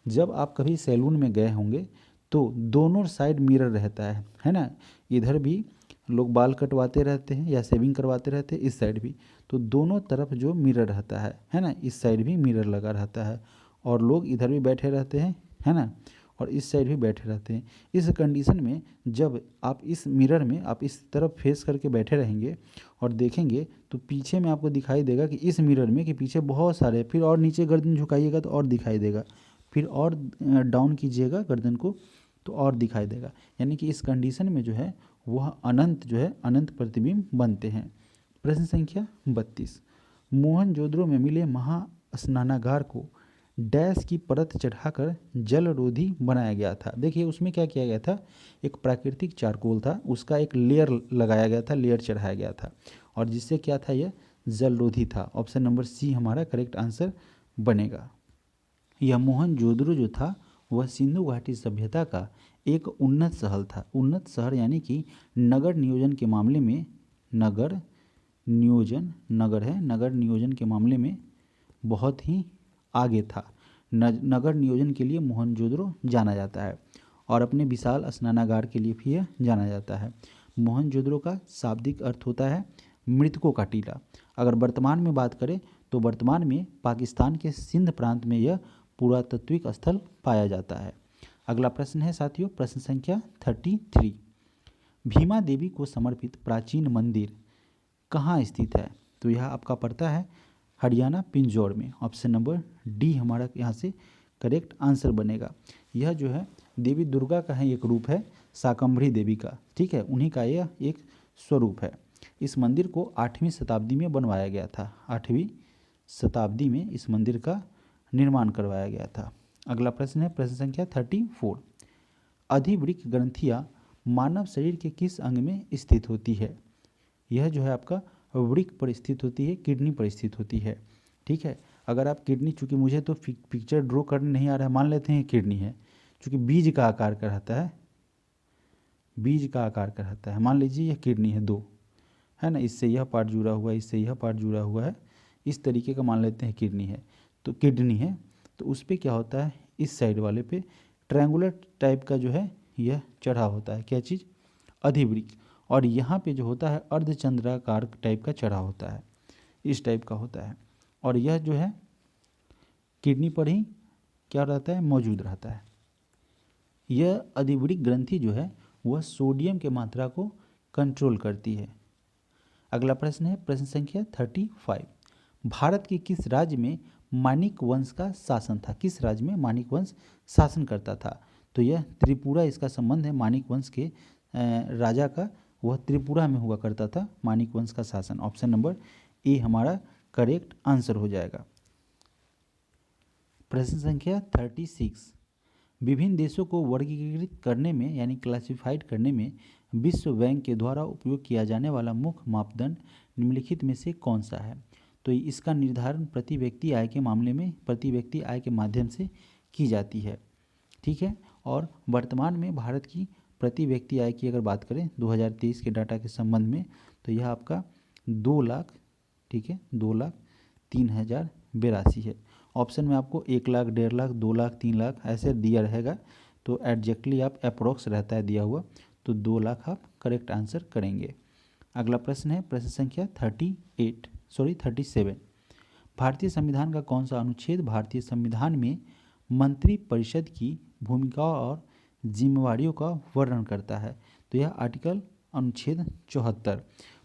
जब आप कभी सैलून में गए होंगे तो दोनों साइड मिरर रहता है ना, इधर भी लोग बाल कटवाते रहते हैं या शेविंग करवाते रहते हैं, इस साइड भी, तो दोनों तरफ जो मिरर रहता है ना, इस साइड भी मिरर लगा रहता है और लोग इधर भी बैठे रहते हैं, है ना, और इस साइड भी बैठे रहते हैं। इस कंडीशन में जब आप इस मिरर में आप इस तरफ फेस करके बैठे रहेंगे और देखेंगे तो पीछे में आपको दिखाई देगा कि इस मिरर में कि पीछे बहुत सारे, फिर और नीचे गर्दन झुकाइएगा तो और दिखाई देगा, फिर और डाउन कीजिएगा गर्दन को तो और दिखाई देगा। यानी कि इस कंडीशन में जो है वह अनंत प्रतिबिंब बनते हैं। प्रश्न संख्या 32, मोहनजोदड़ो में मिले महास्नानागार को डैश की परत चढ़ाकर जलरोधी बनाया गया था। देखिए उसमें क्या किया गया था, एक प्राकृतिक चारकोल था, उसका एक लेयर लगाया गया था, लेयर चढ़ाया गया था और जिससे क्या था, यह जलरोधी था। ऑप्शन नंबर सी हमारा करेक्ट आंसर बनेगा। यह मोहनजोदड़ो जो था वह सिंधु घाटी सभ्यता का एक उन्नत शहर था। उन्नत शहर यानी कि नगर नियोजन के मामले में, नगर नियोजन के मामले में बहुत ही आगे था। नगर नियोजन के लिए मोहनजोदड़ो जाना जाता है और अपने विशाल स्नानागार के लिए भी यह जाना जाता है। मोहनजोदड़ो का शाब्दिक अर्थ होता है मृतकों का टीला। अगर वर्तमान में बात करें तो वर्तमान में पाकिस्तान के सिंध प्रांत में यह पुरातात्विक स्थल पाया जाता है। अगला प्रश्न है साथियों प्रश्न संख्या 33, भीमा देवी को समर्पित प्राचीन मंदिर कहाँ स्थित है? तो यह आपका पड़ता है हरियाणा पिंजौर में। ऑप्शन नंबर डी हमारा यहाँ से करेक्ट आंसर बनेगा। यह जो है देवी दुर्गा का है एक रूप है, शाकंभरी देवी का, ठीक है, उन्हीं का यह एक स्वरूप है। इस मंदिर को 8वीं शताब्दी में बनवाया गया था। 8वीं शताब्दी में इस मंदिर का निर्माण करवाया गया था। अगला प्रश्न है प्रश्न संख्या 34। अधिवृक्क ग्रंथियाँ मानव शरीर के किस अंग में स्थित होती है? यह जो है आपका वृक्क पर स्थित होती है, किडनी पर स्थित होती है, ठीक है। अगर आप किडनी, चूँकि मुझे तो पिक्चर ड्रॉ करने नहीं आ रहा है, मान लेते हैं किडनी है, चूँकि बीज का आकार का रहता है, बीज का आकार का रहता है। मान लीजिए यह किडनी है, दो है ना, इससे यह पार्ट जुड़ा हुआ है, इससे यह पार्ट जुड़ा हुआ है, इस तरीके का मान लेते हैं किडनी है। तो किडनी है तो उस पर क्या होता है, इस साइड वाले पे ट्रायंगुलर टाइप का जो है यह चढ़ा होता है, क्या चीज़, अधिवृक्क। और यहाँ पे जो होता है अर्धचंद्राकार टाइप का चढ़ा होता है, इस टाइप का होता है। और यह जो है किडनी पर ही क्या रहता है, मौजूद रहता है। यह अधिवृक्क ग्रंथि जो है वह सोडियम के मात्रा को कंट्रोल करती है। अगला प्रश्न है प्रश्न संख्या 35। भारत के किस राज्य में मानिक वंश का शासन था? किस राज्य में मानिक वंश शासन करता था? तो यह त्रिपुरा, इसका संबंध है मानिक वंश के राजा का, वह त्रिपुरा में हुआ करता था मानिक वंश का शासन। ऑप्शन नंबर ए हमारा करेक्ट आंसर हो जाएगा। प्रश्न संख्या 36। विभिन्न देशों को वर्गीकृत करने में यानी क्लासिफाइड करने में विश्व बैंक के द्वारा उपयोग किया जाने वाला मुख्य मापदंड निम्नलिखित में से कौन सा है? तो इसका निर्धारण प्रति व्यक्ति आय के मामले में प्रति व्यक्ति आय के माध्यम से की जाती है, ठीक है। और वर्तमान में भारत की प्रति व्यक्ति आय की अगर बात करें 2023 के डाटा के संबंध में, तो यह आपका 2 लाख, ठीक है, 2,03,082 है। ऑप्शन में आपको 1 लाख, 1.5 लाख, 2 लाख, 3 लाख ऐसे दिया रहेगा, तो एग्जैक्टली आप अप्रोक्स रहता है दिया हुआ, तो 2 लाख आप करेक्ट आंसर करेंगे। अगला प्रश्न है प्रश्न संख्या 37। भारतीय संविधान का कौन सा अनुच्छेद भारतीय संविधान में मंत्रिपरिषद की भूमिका और जिम्मेवारियों का वर्णन करता है? तो यह आर्टिकल अनुच्छेद 74।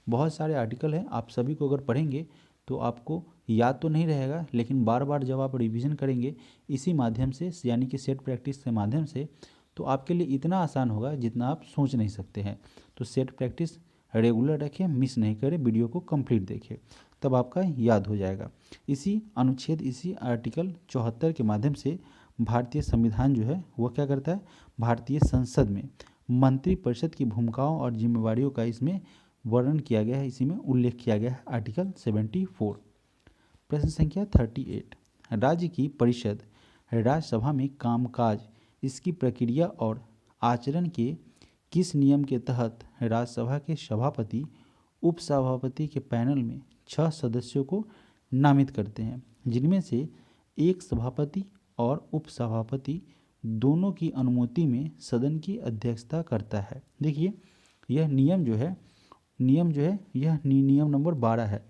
बहुत सारे आर्टिकल हैं, आप सभी को अगर पढ़ेंगे तो आपको याद तो नहीं रहेगा, लेकिन बार बार जब आप रिवीजन करेंगे इसी माध्यम से, यानी कि सेट प्रैक्टिस के माध्यम से, तो आपके लिए इतना आसान होगा जितना आप सोच नहीं सकते हैं। तो सेट प्रैक्टिस रेगुलर रखें, मिस नहीं करें, वीडियो को कंप्लीट देखें, तब आपका याद हो जाएगा। इसी अनुच्छेद, इसी आर्टिकल 74 के माध्यम से भारतीय संविधान जो है वह क्या करता है, भारतीय संसद में मंत्रिपरिषद की भूमिकाओं और जिम्मेवारियों का इसमें वर्णन किया गया है, इसी में उल्लेख किया गया है आर्टिकल 74। प्रश्न संख्या 38। राज्य की परिषद राज्यसभा में कामकाज, इसकी प्रक्रिया और आचरण के किस नियम के तहत राज्यसभा के सभापति उपसभापति के पैनल में 6 सदस्यों को नामित करते हैं, जिनमें से एक सभापति और उपसभापति दोनों की अनुमति में सदन की अध्यक्षता करता है? देखिए यह नियम जो है यह नियम नंबर 12 है,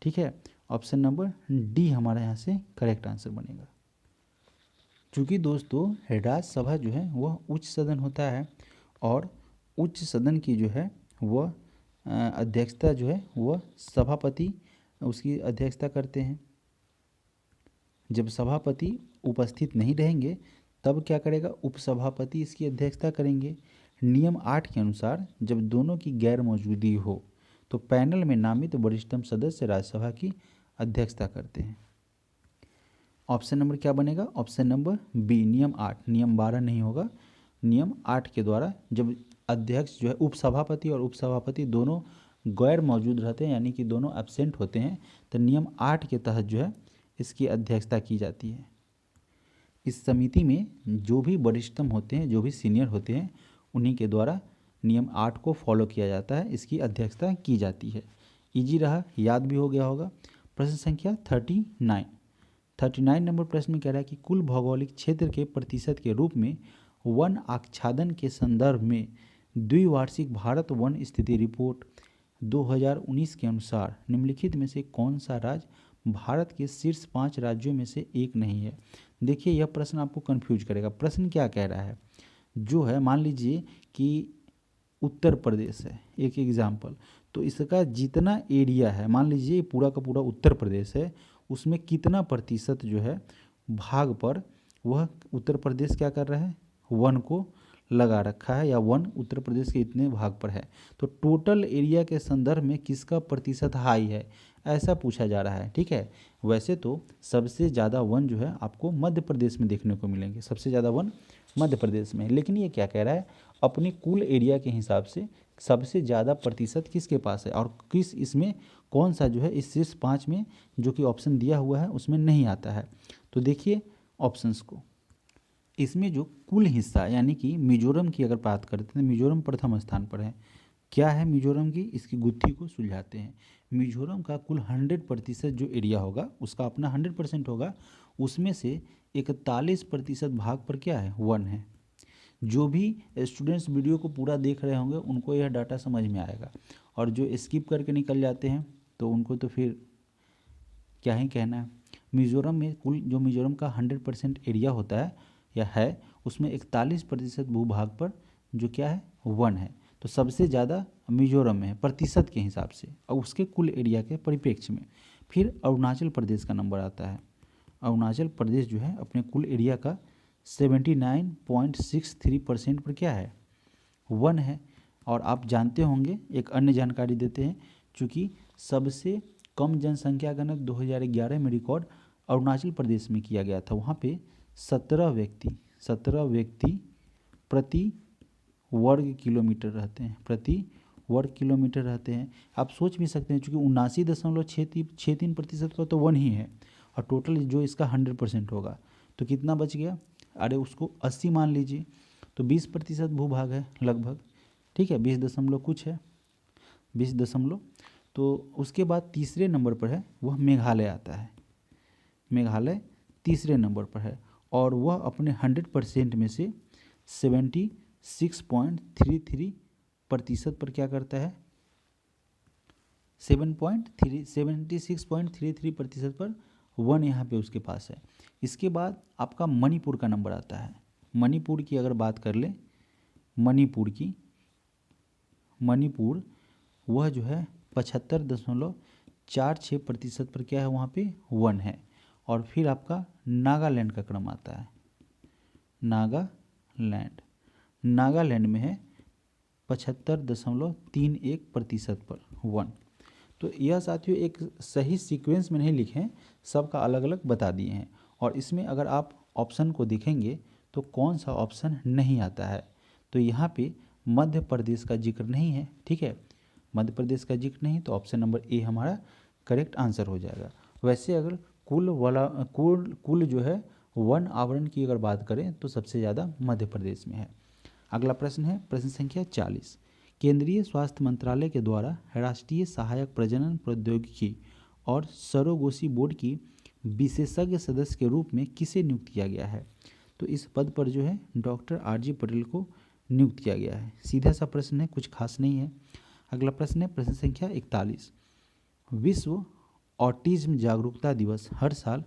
ठीक है। ऑप्शन नंबर डी हमारा यहाँ से करेक्ट आंसर बनेगा। चूँकि दोस्तों राज्यसभा जो है वह उच्च सदन होता है और उच्च सदन की जो है वह अध्यक्षता जो है वह सभापति उसकी अध्यक्षता करते हैं। जब सभापति उपस्थित नहीं रहेंगे तब क्या करेगा, उपसभापति इसकी अध्यक्षता करेंगे। नियम 8 के अनुसार जब दोनों की गैर मौजूदगी हो तो पैनल में नामित वरिष्ठतम सदस्य राज्यसभा की अध्यक्षता करते हैं। ऑप्शन नंबर क्या बनेगा, ऑप्शन नंबर बी नियम 8, नियम 12 नहीं होगा, नियम 8 के द्वारा जब अध्यक्ष जो है उपसभापति और उपसभापति दोनों गैर मौजूद रहते हैं, यानी कि दोनों एब्सेंट होते हैं, तो नियम 8 के तहत जो है इसकी अध्यक्षता की जाती है। इस समिति में जो भी वरिष्ठतम होते हैं, जो भी सीनियर होते हैं, उन्हीं के द्वारा नियम 8 को फॉलो किया जाता है, इसकी अध्यक्षता की जाती है। इजी रहा, याद भी हो गया होगा। प्रश्न संख्या 39 नंबर प्रश्न में कह रहा है कि कुल भौगोलिक क्षेत्र के प्रतिशत के रूप में वन आच्छादन के संदर्भ में द्विवार्षिक भारत वन स्थिति रिपोर्ट 2019 के अनुसार निम्नलिखित में से कौन सा राज्य भारत के शीर्ष 5 राज्यों में से एक नहीं है? देखिए यह प्रश्न आपको कंफ्यूज करेगा। प्रश्न क्या कह रहा है, जो है मान लीजिए कि उत्तर प्रदेश है, एक एग्जाम्पल, तो इसका जितना एरिया है, मान लीजिए पूरा का पूरा उत्तर प्रदेश है, उसमें कितना प्रतिशत जो है भाग पर वह उत्तर प्रदेश क्या कर रहा है, वन को लगा रखा है, या वन उत्तर प्रदेश के इतने भाग पर है। तो टोटल एरिया के संदर्भ में किसका प्रतिशत हाई है, ऐसा पूछा जा रहा है। ठीक है, वैसे तो सबसे ज़्यादा वन जो है आपको मध्य प्रदेश में देखने को मिलेंगे, सबसे ज़्यादा वन मध्य प्रदेश में। लेकिन ये क्या कह रहा है, अपने कुल एरिया के हिसाब से सबसे ज़्यादा प्रतिशत किसके पास है, और किस इसमें कौन सा जो है इस शीर्ष 5 में जो कि ऑप्शन दिया हुआ है उसमें नहीं आता है। तो देखिए ऑप्शंस को, इसमें जो कुल हिस्सा यानी कि मिजोरम की अगर बात करते हैं, मिजोरम प्रथम स्थान पर है। क्या है मिजोरम की, इसकी गुत्थी को सुलझाते हैं। मिजोरम का कुल 100% जो एरिया होगा उसका अपना 100% होगा, उसमें से 41% भाग पर क्या है, वन है। जो भी स्टूडेंट्स वीडियो को पूरा देख रहे होंगे उनको यह डाटा समझ में आएगा, और जो स्किप करके निकल जाते हैं तो उनको तो फिर क्या ही कहना है। मिजोरम में कुल जो मिजोरम का 100% एरिया होता है या है, उसमें 41% भूभाग पर जो क्या है, वन है। तो सबसे ज़्यादा मिजोरम में है प्रतिशत के हिसाब से, और उसके कुल एरिया के परिप्रेक्ष्य में। फिर अरुणाचल प्रदेश का नंबर आता है। अरुणाचल प्रदेश जो है अपने कुल एरिया का 79.63% पर क्या है, वन है। और आप जानते होंगे, एक अन्य जानकारी देते हैं, चूँकि सबसे कम जनसंख्या गणक 2011 में रिकॉर्ड अरुणाचल प्रदेश में किया गया था। वहाँ पे 17 व्यक्ति प्रति वर्ग किलोमीटर रहते हैं, प्रति वर्ग किलोमीटर रहते हैं। आप सोच भी सकते हैं, चूँकि 79.63% का तो वन ही है, और टोटल जो इसका 100% होगा तो कितना बच गया, अरे उसको 80 मान लीजिए, तो 20% भूभाग है लगभग। ठीक है, 20 दशमलव कुछ है, 20 दशमलव। तो उसके बाद तीसरे नंबर पर है वह मेघालय आता है। मेघालय तीसरे नंबर पर है, और वह अपने 100% में से 76.33% पर क्या करता है, 76.33% पर वन यहाँ पे उसके पास है। इसके बाद आपका मणिपुर का नंबर आता है। मणिपुर की अगर बात कर ले, मणिपुर वह जो है 75.46% पर क्या है, वहाँ पे वन है। और फिर आपका नागालैंड का क्रम आता है। नागालैंड में है 75.31% पर वन। तो यह साथियों एक सही सीक्वेंस में नहीं लिखे हैं, सबका अलग अलग बता दिए हैं। और इसमें अगर आप ऑप्शन को देखेंगे तो कौन सा ऑप्शन नहीं आता है, तो यहाँ पे मध्य प्रदेश का जिक्र नहीं है। ठीक है, मध्य प्रदेश का जिक्र नहीं, तो ऑप्शन नंबर ए हमारा करेक्ट आंसर हो जाएगा। वैसे अगर कुल जो है वन आवरण की अगर बात करें तो सबसे ज़्यादा मध्य प्रदेश में है। अगला प्रश्न है प्रश्न संख्या 40। केंद्रीय स्वास्थ्य मंत्रालय के द्वारा राष्ट्रीय सहायक प्रजनन प्रौद्योगिकी और सरोगेसी बोर्ड की विशेषज्ञ सदस्य के रूप में किसे नियुक्त किया गया है, तो इस पद पर जो है डॉक्टर आर.जी. पटेल को नियुक्त किया गया है। सीधा सा प्रश्न है, कुछ खास नहीं है। अगला प्रश्न है प्रश्न संख्या 41। विश्व ऑटिज्म जागरूकता दिवस हर साल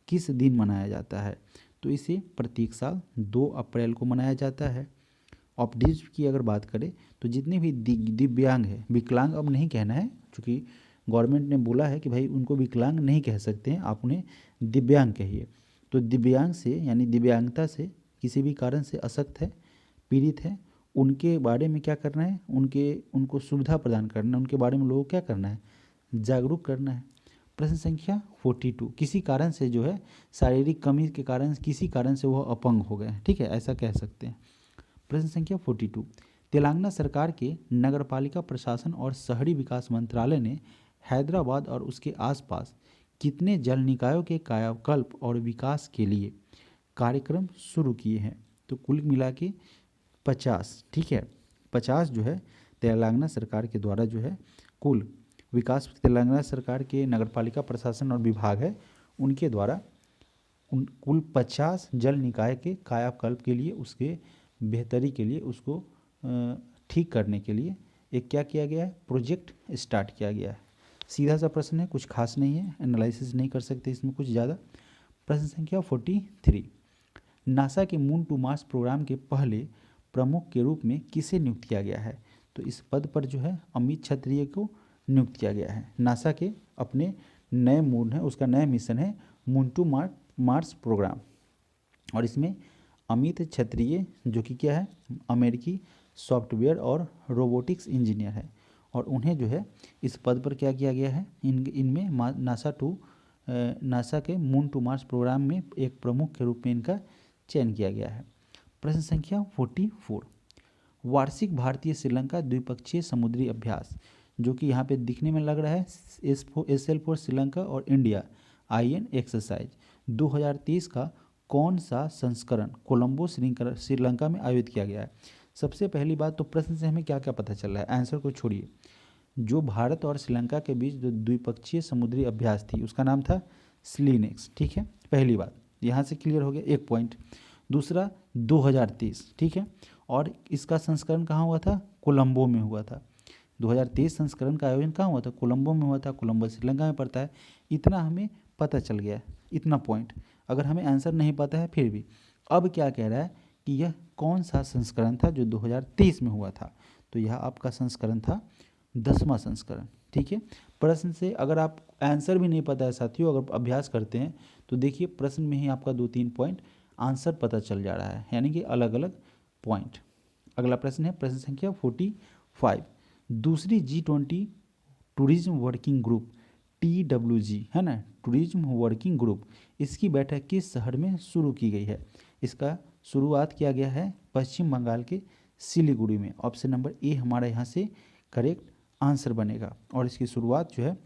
किस दिन मनाया जाता है, तो इसे प्रत्येक साल 2 अप्रैल को मनाया जाता है। ऑटिज्म की अगर बात करें तो जितने भी दिव्यांग है, विकलांग अब नहीं कहना है, क्योंकि गवर्नमेंट ने बोला है कि भाई उनको विकलांग नहीं कह सकते हैं, आप उन्हें दिव्यांग कहिए। तो दिव्यांग से यानी दिव्यांगता से किसी भी कारण से अशक्त है, पीड़ित है, उनके बारे में क्या करना है, उनको सुविधा प्रदान करना है, उनके बारे में लोगों को क्या करना है, जागरूक करना है। प्रश्न संख्या 42। किसी कारण से जो है शारीरिक कमी के कारण, किसी कारण से वह अपंग हो गए। ठीक है, ऐसा कह सकते हैं। प्रश्न संख्या 42। तेलंगाना सरकार के नगरपालिका प्रशासन और शहरी विकास मंत्रालय ने हैदराबाद और उसके आसपास कितने जल निकायों के कायाकल्प और विकास के लिए कार्यक्रम शुरू किए हैं, तो कुल मिला के 50। ठीक है, 50 जो है तेलंगाना सरकार के द्वारा जो है कुल विकास, तेलंगाना सरकार के नगरपालिका प्रशासन और विभाग है उनके द्वारा कुल 50 जल निकाय के कायाकल्प के लिए, उसके बेहतरी के लिए, उसको ठीक करने के लिए एक क्या किया गया है, प्रोजेक्ट स्टार्ट किया गया है। सीधा सा प्रश्न है, कुछ खास नहीं है, एनालिसिस नहीं कर सकते इसमें कुछ ज़्यादा। प्रश्न संख्या 43। नासा के मून टू मार्स प्रोग्राम के पहले प्रमुख के रूप में किसे नियुक्त किया गया है, तो इस पद पर जो है अमित क्षत्रिय को नियुक्त किया गया है। नासा के अपने नए मून है, उसका नया मिशन है मून टू मार्स प्रोग्राम, और इसमें अमित क्षत्रिय जो कि क्या है, अमेरिकी सॉफ्टवेयर और रोबोटिक्स इंजीनियर है, और उन्हें जो है इस पद पर क्या किया गया है, इनमें नासा के मून टू मार्स प्रोग्राम में एक प्रमुख के रूप में इनका चयन किया गया है। प्रश्न संख्या 44, वार्षिक भारतीय श्रीलंका द्विपक्षीय समुद्री अभ्यास, जो कि यहाँ पे दिखने में लग रहा है SL फॉर श्रीलंका और इंडिया IN एक्सरसाइज 2023 का कौन सा संस्करण कोलंबो श्रीलंका में आयोजित किया गया है। सबसे पहली बात तो प्रश्न से हमें क्या क्या पता चल रहा है, आंसर को छोड़िए। जो भारत और श्रीलंका के बीच जो द्विपक्षीय समुद्री अभ्यास थी उसका नाम था स्लीनेक्स, ठीक है, पहली बात यहाँ से क्लियर हो गया, एक पॉइंट। दूसरा 2023, ठीक है, और इसका संस्करण कहाँ हुआ था, कोलंबो में हुआ था। 2023 संस्करण का आयोजन कहाँ हुआ था, कोलंबो में हुआ था, कोलंबो श्रीलंका में पड़ता है। इतना हमें पता चल गया, इतना पॉइंट। अगर हमें आंसर नहीं पता है फिर भी, अब क्या कह रहा है कि यह कौन सा संस्करण था जो 2023 में हुआ था, तो यह आपका संस्करण था 10वां संस्करण, ठीक है। प्रश्न से अगर आप आंसर भी नहीं पता है साथियों, अगर अभ्यास करते हैं तो देखिए प्रश्न में ही आपका 2-3 पॉइंट आंसर पता चल जा रहा है, यानी कि अलग अलग पॉइंट। अगला प्रश्न है प्रश्न संख्या 45, दूसरी G20 tourism working group TWG है ना, टूरिज्म वर्किंग ग्रुप, इसकी बैठक किस शहर में शुरू की गई है। इसका शुरुआत किया गया है पश्चिम बंगाल के सिलीगुड़ी में। ऑप्शन नंबर ए हमारा यहाँ से करेक्ट आंसर बनेगा, और इसकी शुरुआत जो है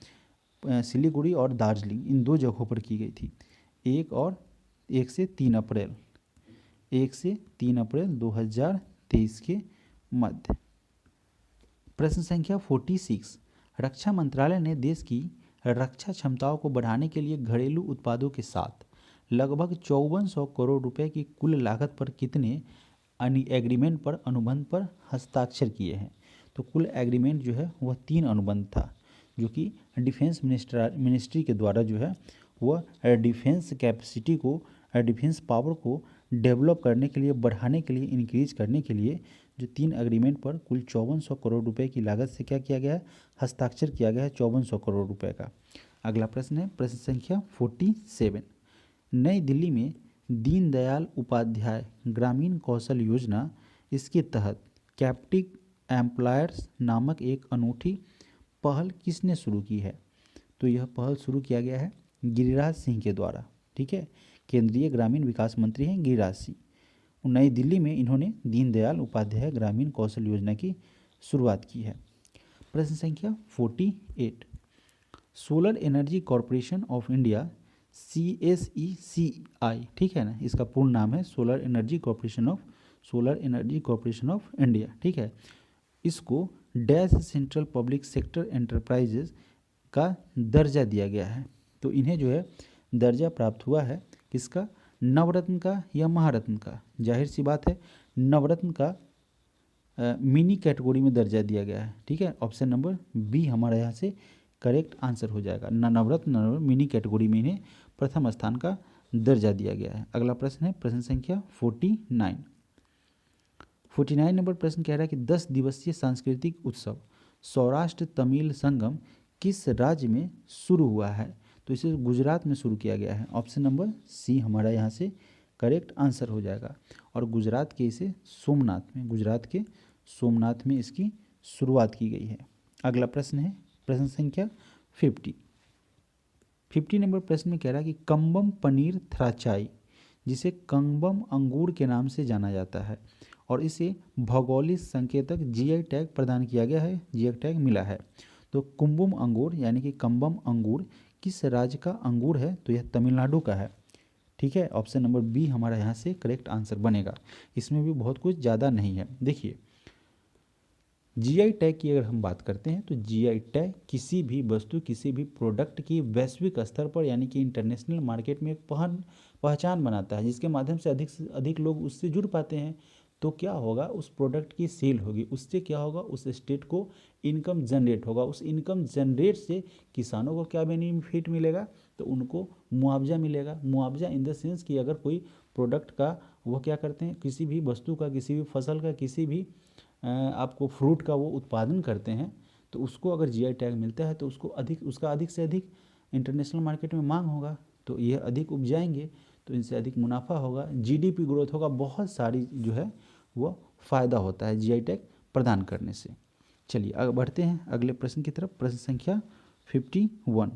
सिलीगुड़ी और दार्जिलिंग इन दो जगहों पर की गई थी। 1 से 3 अप्रैल 2023 के मध्य। प्रश्न संख्या 46, रक्षा मंत्रालय ने देश की रक्षा क्षमताओं को बढ़ाने के लिए घरेलू उत्पादों के साथ लगभग 5400 करोड़ रुपए की कुल लागत पर कितने एग्रीमेंट पर अनुबंध पर हस्ताक्षर किए हैं। तो कुल एग्रीमेंट जो है वह 3 अनुबंध था, जो कि डिफेंस मिनिस्ट्री के द्वारा जो है वह डिफेंस कैपेसिटी को, डिफेंस पावर को डेवलप करने के लिए, बढ़ाने के लिए, इंक्रीज करने के लिए जो 3 एग्रीमेंट पर कुल 5400 करोड़ रुपए की लागत से क्या किया गया है, हस्ताक्षर किया गया है 5400 करोड़ रुपए का। अगला प्रश्न है प्रश्न संख्या 47, नई दिल्ली में दीनदयाल उपाध्याय ग्रामीण कौशल योजना, इसके तहत कैप्टिव एम्प्लॉयर्स नामक एक अनूठी पहल किसने शुरू की है। तो यह पहल शुरू किया गया है गिरिराज सिंह के द्वारा, ठीक है, केंद्रीय ग्रामीण विकास मंत्री हैं गिरिराज सिंह। नई दिल्ली में इन्होंने दीनदयाल उपाध्याय ग्रामीण कौशल योजना की शुरुआत की है। प्रश्न संख्या 48, solar energy corporation of India CSECI, ठीक है ना, इसका पूर्ण नाम है solar energy corporation of India, ठीक है। इसको dash central public sector enterprises का दर्जा दिया गया है। तो इन्हें जो है दर्जा प्राप्त हुआ है किसका, नवरत्न का या महारत्न का। जाहिर सी बात है नवरत्न का मिनी कैटेगरी में दर्जा दिया गया है, ठीक है। ऑप्शन नंबर बी हमारा यहाँ से करेक्ट आंसर हो जाएगा। नवरत्न मिनी कैटेगरी में इन्हें प्रथम स्थान का दर्जा दिया गया है। अगला प्रश्न है प्रश्न संख्या 49 नंबर प्रश्न कह रहा है कि 10 दिवसीय सांस्कृतिक उत्सव सौराष्ट्र तमिल संगम किस राज्य में शुरू हुआ है। तो इसे गुजरात में शुरू किया गया है। ऑप्शन नंबर सी हमारा यहाँ से करेक्ट आंसर हो जाएगा, और गुजरात के गुजरात के सोमनाथ में इसकी शुरुआत की गई है। अगला प्रश्न है प्रश्न संख्या 50 नंबर प्रश्न में कह रहा है कि कम्बम पनीर थ्राचाई, जिसे कम्बम अंगूर के नाम से जाना जाता है, और इसे भौगोलिक संकेतक GI टैग प्रदान किया गया है, GI टैग मिला है। तो कुंबुम अंगूर यानी कि कम्बम अंगूर किस राज्य का अंगूर है। तो यह तमिलनाडु का है, ठीक है। ऑप्शन नंबर बी हमारा यहाँ से करेक्ट आंसर बनेगा। इसमें भी बहुत कुछ ज़्यादा नहीं है। देखिए GI टैग की अगर हम बात करते हैं तो GI टैग किसी भी वस्तु, किसी भी प्रोडक्ट की वैश्विक स्तर पर यानी कि इंटरनेशनल मार्केट में एक पहचान बनाता है, जिसके माध्यम से अधिक लोग उससे जुड़ पाते हैं। तो क्या होगा, उस प्रोडक्ट की सेल होगी, उससे क्या होगा, उस स्टेट को इनकम जनरेट होगा, उस इनकम जनरेट से किसानों को क्या बेनिफिट मिलेगा, तो उनको मुआवजा मिलेगा। मुआवजा इन द सेंस कि अगर कोई प्रोडक्ट का वो क्या करते हैं, किसी भी वस्तु का, किसी भी फसल का, किसी भी आपको फ्रूट का वो उत्पादन करते हैं, तो उसको अगर जीआई टैग मिलता है तो उसका अधिक से अधिक इंटरनेशनल मार्केट में मांग होगा, तो ये अधिक उपजाएंगे तो इनसे अधिक मुनाफा होगा, जीडीपी ग्रोथ होगा, बहुत सारी जो है वो फ़ायदा होता है जीआई टैग प्रदान करने से। चलिए आगे बढ़ते हैं अगले प्रश्न की तरफ। प्रश्न संख्या 51।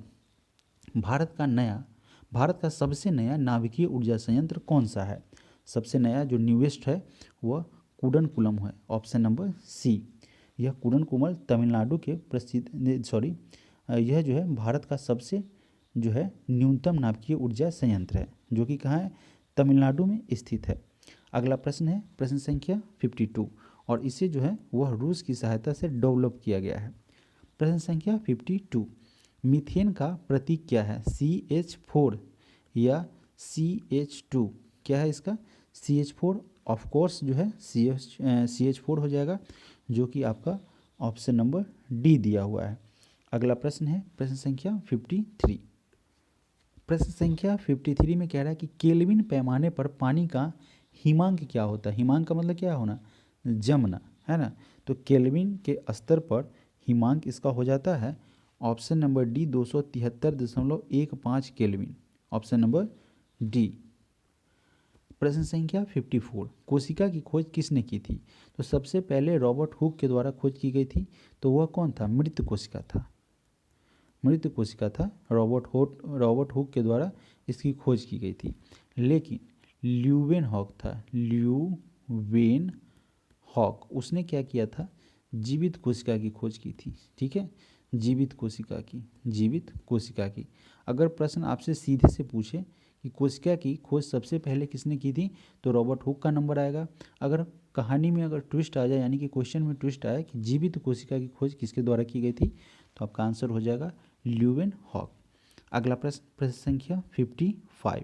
भारत का सबसे नया नाभिकीय ऊर्जा संयंत्र कौन सा है? सबसे नया जो न्यूएस्ट है वह कूडनकुलम है, ऑप्शन नंबर सी। यह कूडनकुलम तमिलनाडु के यह जो है भारत का सबसे जो है न्यूनतम नाभिकीय ऊर्जा संयंत्र है, जो कि कहाँ है? तमिलनाडु में स्थित है। अगला प्रश्न है प्रश्न संख्या 52, और इसे जो है वह रूस की सहायता से डेवलप किया गया है। प्रश्न संख्या 52, मीथेन का प्रतीक क्या है? CH4 या CH2? क्या है इसका? CH4 ऑफ कोर्स जो है CH4 हो जाएगा, जो कि आपका ऑप्शन नंबर डी दिया हुआ है। अगला प्रश्न है प्रश्न संख्या 53। प्रश्न संख्या 53 में कह रहा है कि केल्विन पैमाने पर पानी का हिमांक क्या होता है? हिमांक का मतलब क्या होना? जमना, है ना। तो केल्विन के स्तर पर हिमांक इसका हो जाता है option number D 273.15 kelvin, option number D. प्रश्न संख्या 54, कोशिका की खोज किसने की थी? तो सबसे पहले रॉबर्ट हुक के द्वारा खोज की गई थी, तो वह कौन था? मृत कोशिका था, मृत कोशिका था। रॉबर्ट हुक के द्वारा इसकी खोज की गई थी। लेकिन ल्यूवेनहॉक था, ल्यूवेनहॉक, उसने क्या किया था? जीवित कोशिका की खोज की थी। ठीक है, जीवित कोशिका की। अगर प्रश्न आपसे सीधे से पूछे कि कोशिका की खोज सबसे पहले किसने की थी, तो रॉबर्ट हुक का नंबर आएगा। अगर कहानी में अगर ट्विस्ट आ जाए, यानी कि क्वेश्चन में ट्विस्ट आए कि जीवित कोशिका की खोज किसके द्वारा की गई थी, तो आपका आंसर हो जाएगा ल्यूवेनहॉक। अगला प्रश्न संख्या 55,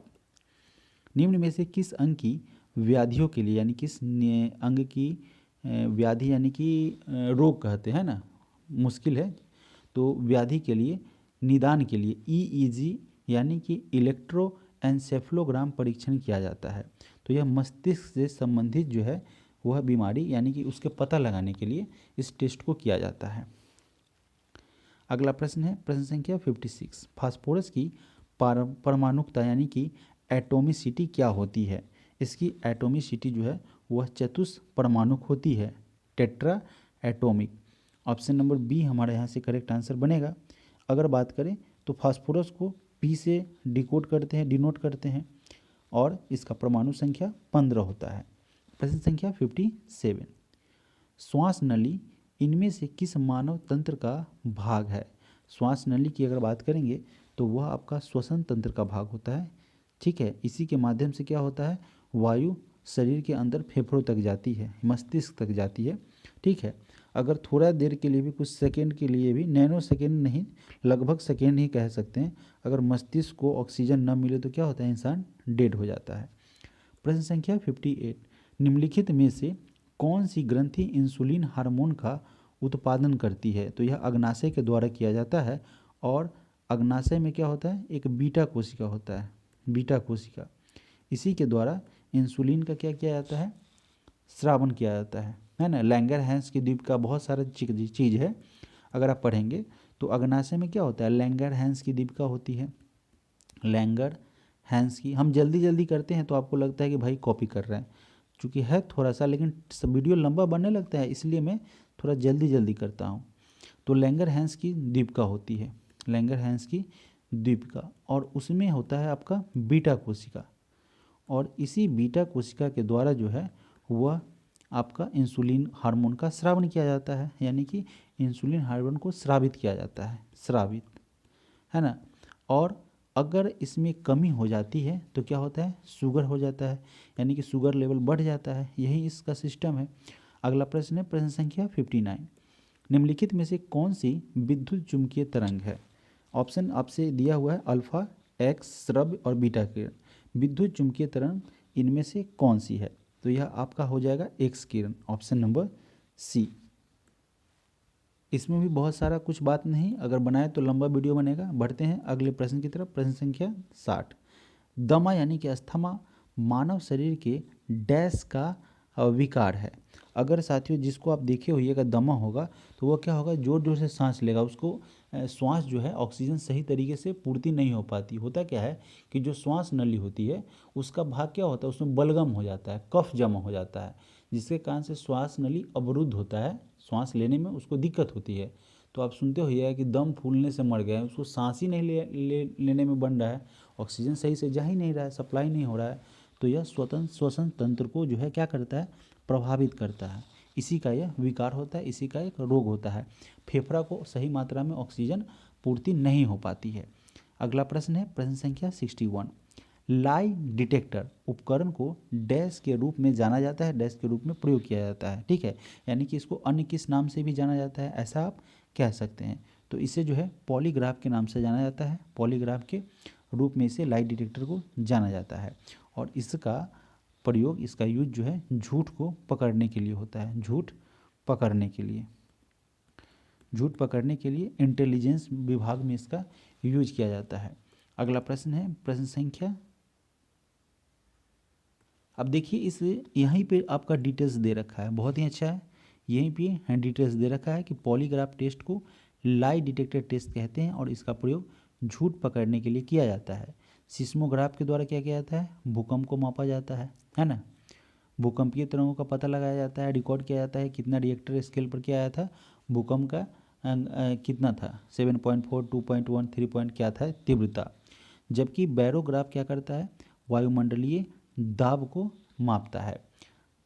निम्न में से किस अंग की व्याधियों के लिए, यानी किस अंग की व्याधि यानी कि रोग कहते हैं ना, मुश्किल है, तो व्याधि के लिए निदान के लिए EEG यानी कि इलेक्ट्रोएन्सेफलोग्राम परीक्षण किया जाता है। तो यह मस्तिष्क से संबंधित जो है वह बीमारी, यानी कि उसके पता लगाने के लिए इस टेस्ट को किया जाता है। अगला प्रश्न है प्रश्न संख्या 56, फास्फोरस की परमाणुकता यानी कि एटोमिसिटी क्या होती है? इसकी एटोमिसिटी जो है वह चतुष्परमाणुक होती है, tetra atomic. Option number B हमारे यहाँ से करेक्ट आंसर बनेगा। अगर बात करें तो फास्फोरस को P से डिनोट करते हैं और इसका परमाणु संख्या 15 होता है। प्रश्न संख्या 57, श्वास नली इनमें से किस मानव तंत्र का भाग है? श्वास नली की अगर बात करेंगे तो वह आपका श्वसन तंत्र का भाग होता है। ठीक है, इसी के माध्यम से क्या होता है? वायु शरीर के अंदर फेफड़ों तक जाती है, मस्तिष्क तक जाती है। ठीक है, अगर थोड़ा देर के लिए भी, कुछ सेकंड के लिए भी, नैनो सेकंड नहीं, लगभग सेकंड ही कह सकते हैं, अगर मस्तिष्क को ऑक्सीजन न मिले तो क्या होता है? इंसान डेड हो जाता है। प्रश्न संख्या 58, निम्नलिखित में से कौन सी ग्रंथि इंसुलिन हार्मोन का उत्पादन करती है? तो यह अग्नाशय के द्वारा किया जाता है, और अग्नाशय में क्या होता है? एक बीटा कोशिका होता है, बीटा कोशिका, इसी के द्वारा इंसुलिन का क्या किया जाता है? स्रावन किया जाता है ना। लैंगरहैंस की द्वीप का बहुत सारा चीज़ है, अगर आप पढ़ेंगे तो अग्नाशय में क्या होता है? लैंगरहैंस की द्वीप का होती है, लैंगरहैंस की। हम जल्दी करते हैं तो आपको लगता है कि भाई कॉपी कर रहे हैं, चूँकि है थोड़ा सा, लेकिन वीडियो लंबा बनने लगता है, इसलिए मैं थोड़ा जल्दी करता हूँ। तो लैंगरहैंस की द्वीप का होती है, लैंगरहैंस की द्वीप का, और उसमें होता है आपका बीटा कोशिका, और इसी बीटा कोशिका के द्वारा जो है वह आपका इंसुलिन हार्मोन का स्रावन किया जाता है, यानी कि इंसुलिन हार्मोन को स्रावित किया जाता है, स्रावित, है ना। और अगर इसमें कमी हो जाती है तो क्या होता है? शुगर हो जाता है, यानी कि शुगर लेवल बढ़ जाता है, यही इसका सिस्टम है। अगला प्रश्न है प्रश्न संख्या 59, निम्नलिखित में से कौन सी विद्युत चुम्बकीय तरंग है? ऑप्शन आपसे दिया हुआ है अल्फा, एक्स, श्रव्य और बीटा किरण। विद्युत चुम्बकीय तरंग इनमें से कौन सी है? तो यह आपका हो जाएगा एक्स किरण, ऑप्शन नंबर सी। इसमें भी बहुत सारा कुछ बात नहीं, अगर बनाए तो लंबा वीडियो बनेगा। बढ़ते हैं अगले प्रश्न की तरफ। प्रश्न संख्या 60, दमा यानी कि अस्थमा मानव शरीर के डैश का विकार है। अगर साथियों जिसको आप देखे होइएगा दमा होगा तो वो क्या होगा, जोर जोर से सांस लेगा, उसको श्वास जो है ऑक्सीजन सही तरीके से पूर्ति नहीं हो पाती। होता क्या है कि जो श्वास नली होती है उसका भाग क्या होता है, उसमें बलगम हो जाता है, कफ जमा हो जाता है, जिसके कारण से श्वास नली अवरुद्ध होता है, श्वास लेने में उसको दिक्कत होती है। तो आप सुनते होइएगा कि दम फूलने से मर गए, उसको सांस ही नहीं लेने में बन रहा है, ऑक्सीजन सही से जा ही नहीं रहा है, सप्लाई नहीं हो रहा है। तो यह स्वतंत्र श्वसन तंत्र को जो है क्या करता है, प्रभावित करता है। इसी का यह विकार होता है, इसी का एक रोग होता है। फेफड़ा को सही मात्रा में ऑक्सीजन पूर्ति नहीं हो पाती है। अगला प्रश्न है प्रश्न संख्या 61। लाई डिटेक्टर उपकरण को डैश के रूप में जाना जाता है, डैश के रूप में प्रयोग किया जाता है। ठीक है, यानी कि इसको अन्य किस नाम से भी जाना जाता है, ऐसा आप कह सकते हैं। तो इसे जो है पॉलीग्राफ के नाम से जाना जाता है, पॉलीग्राफ के रूप में इसे लाई डिटेक्टर को जाना जाता है। और इसका प्रयोग, इसका यूज जो है झूठ को पकड़ने के लिए होता है, झूठ पकड़ने के लिए, झूठ पकड़ने के लिए इंटेलिजेंस विभाग में इसका यूज किया जाता है। अगला प्रश्न है प्रश्न संख्या, अब देखिए इस यहीं पे आपका डिटेल्स दे रखा है, बहुत ही अच्छा है, यहीं पे डिटेल्स दे रखा है कि पॉलीग्राफ टेस्ट को लाई डिटेक्टर टेस्ट कहते हैं और इसका प्रयोग झूठ पकड़ने के लिए किया जाता है। सिस्मोग्राफ के द्वारा क्या किया जाता है, भूकंप को मापा जाता है ना, भूकंपीय तरंगों का पता लगाया जाता है, रिकॉर्ड किया जाता है कितना रिएक्टर स्केल पर क्या आया था, भूकंप का कितना था, 7.4, 2.1, 3 पॉइंट क्या था तीव्रता। जबकि बैरोग्राफ क्या करता है, वायुमंडलीय दाब को मापता है।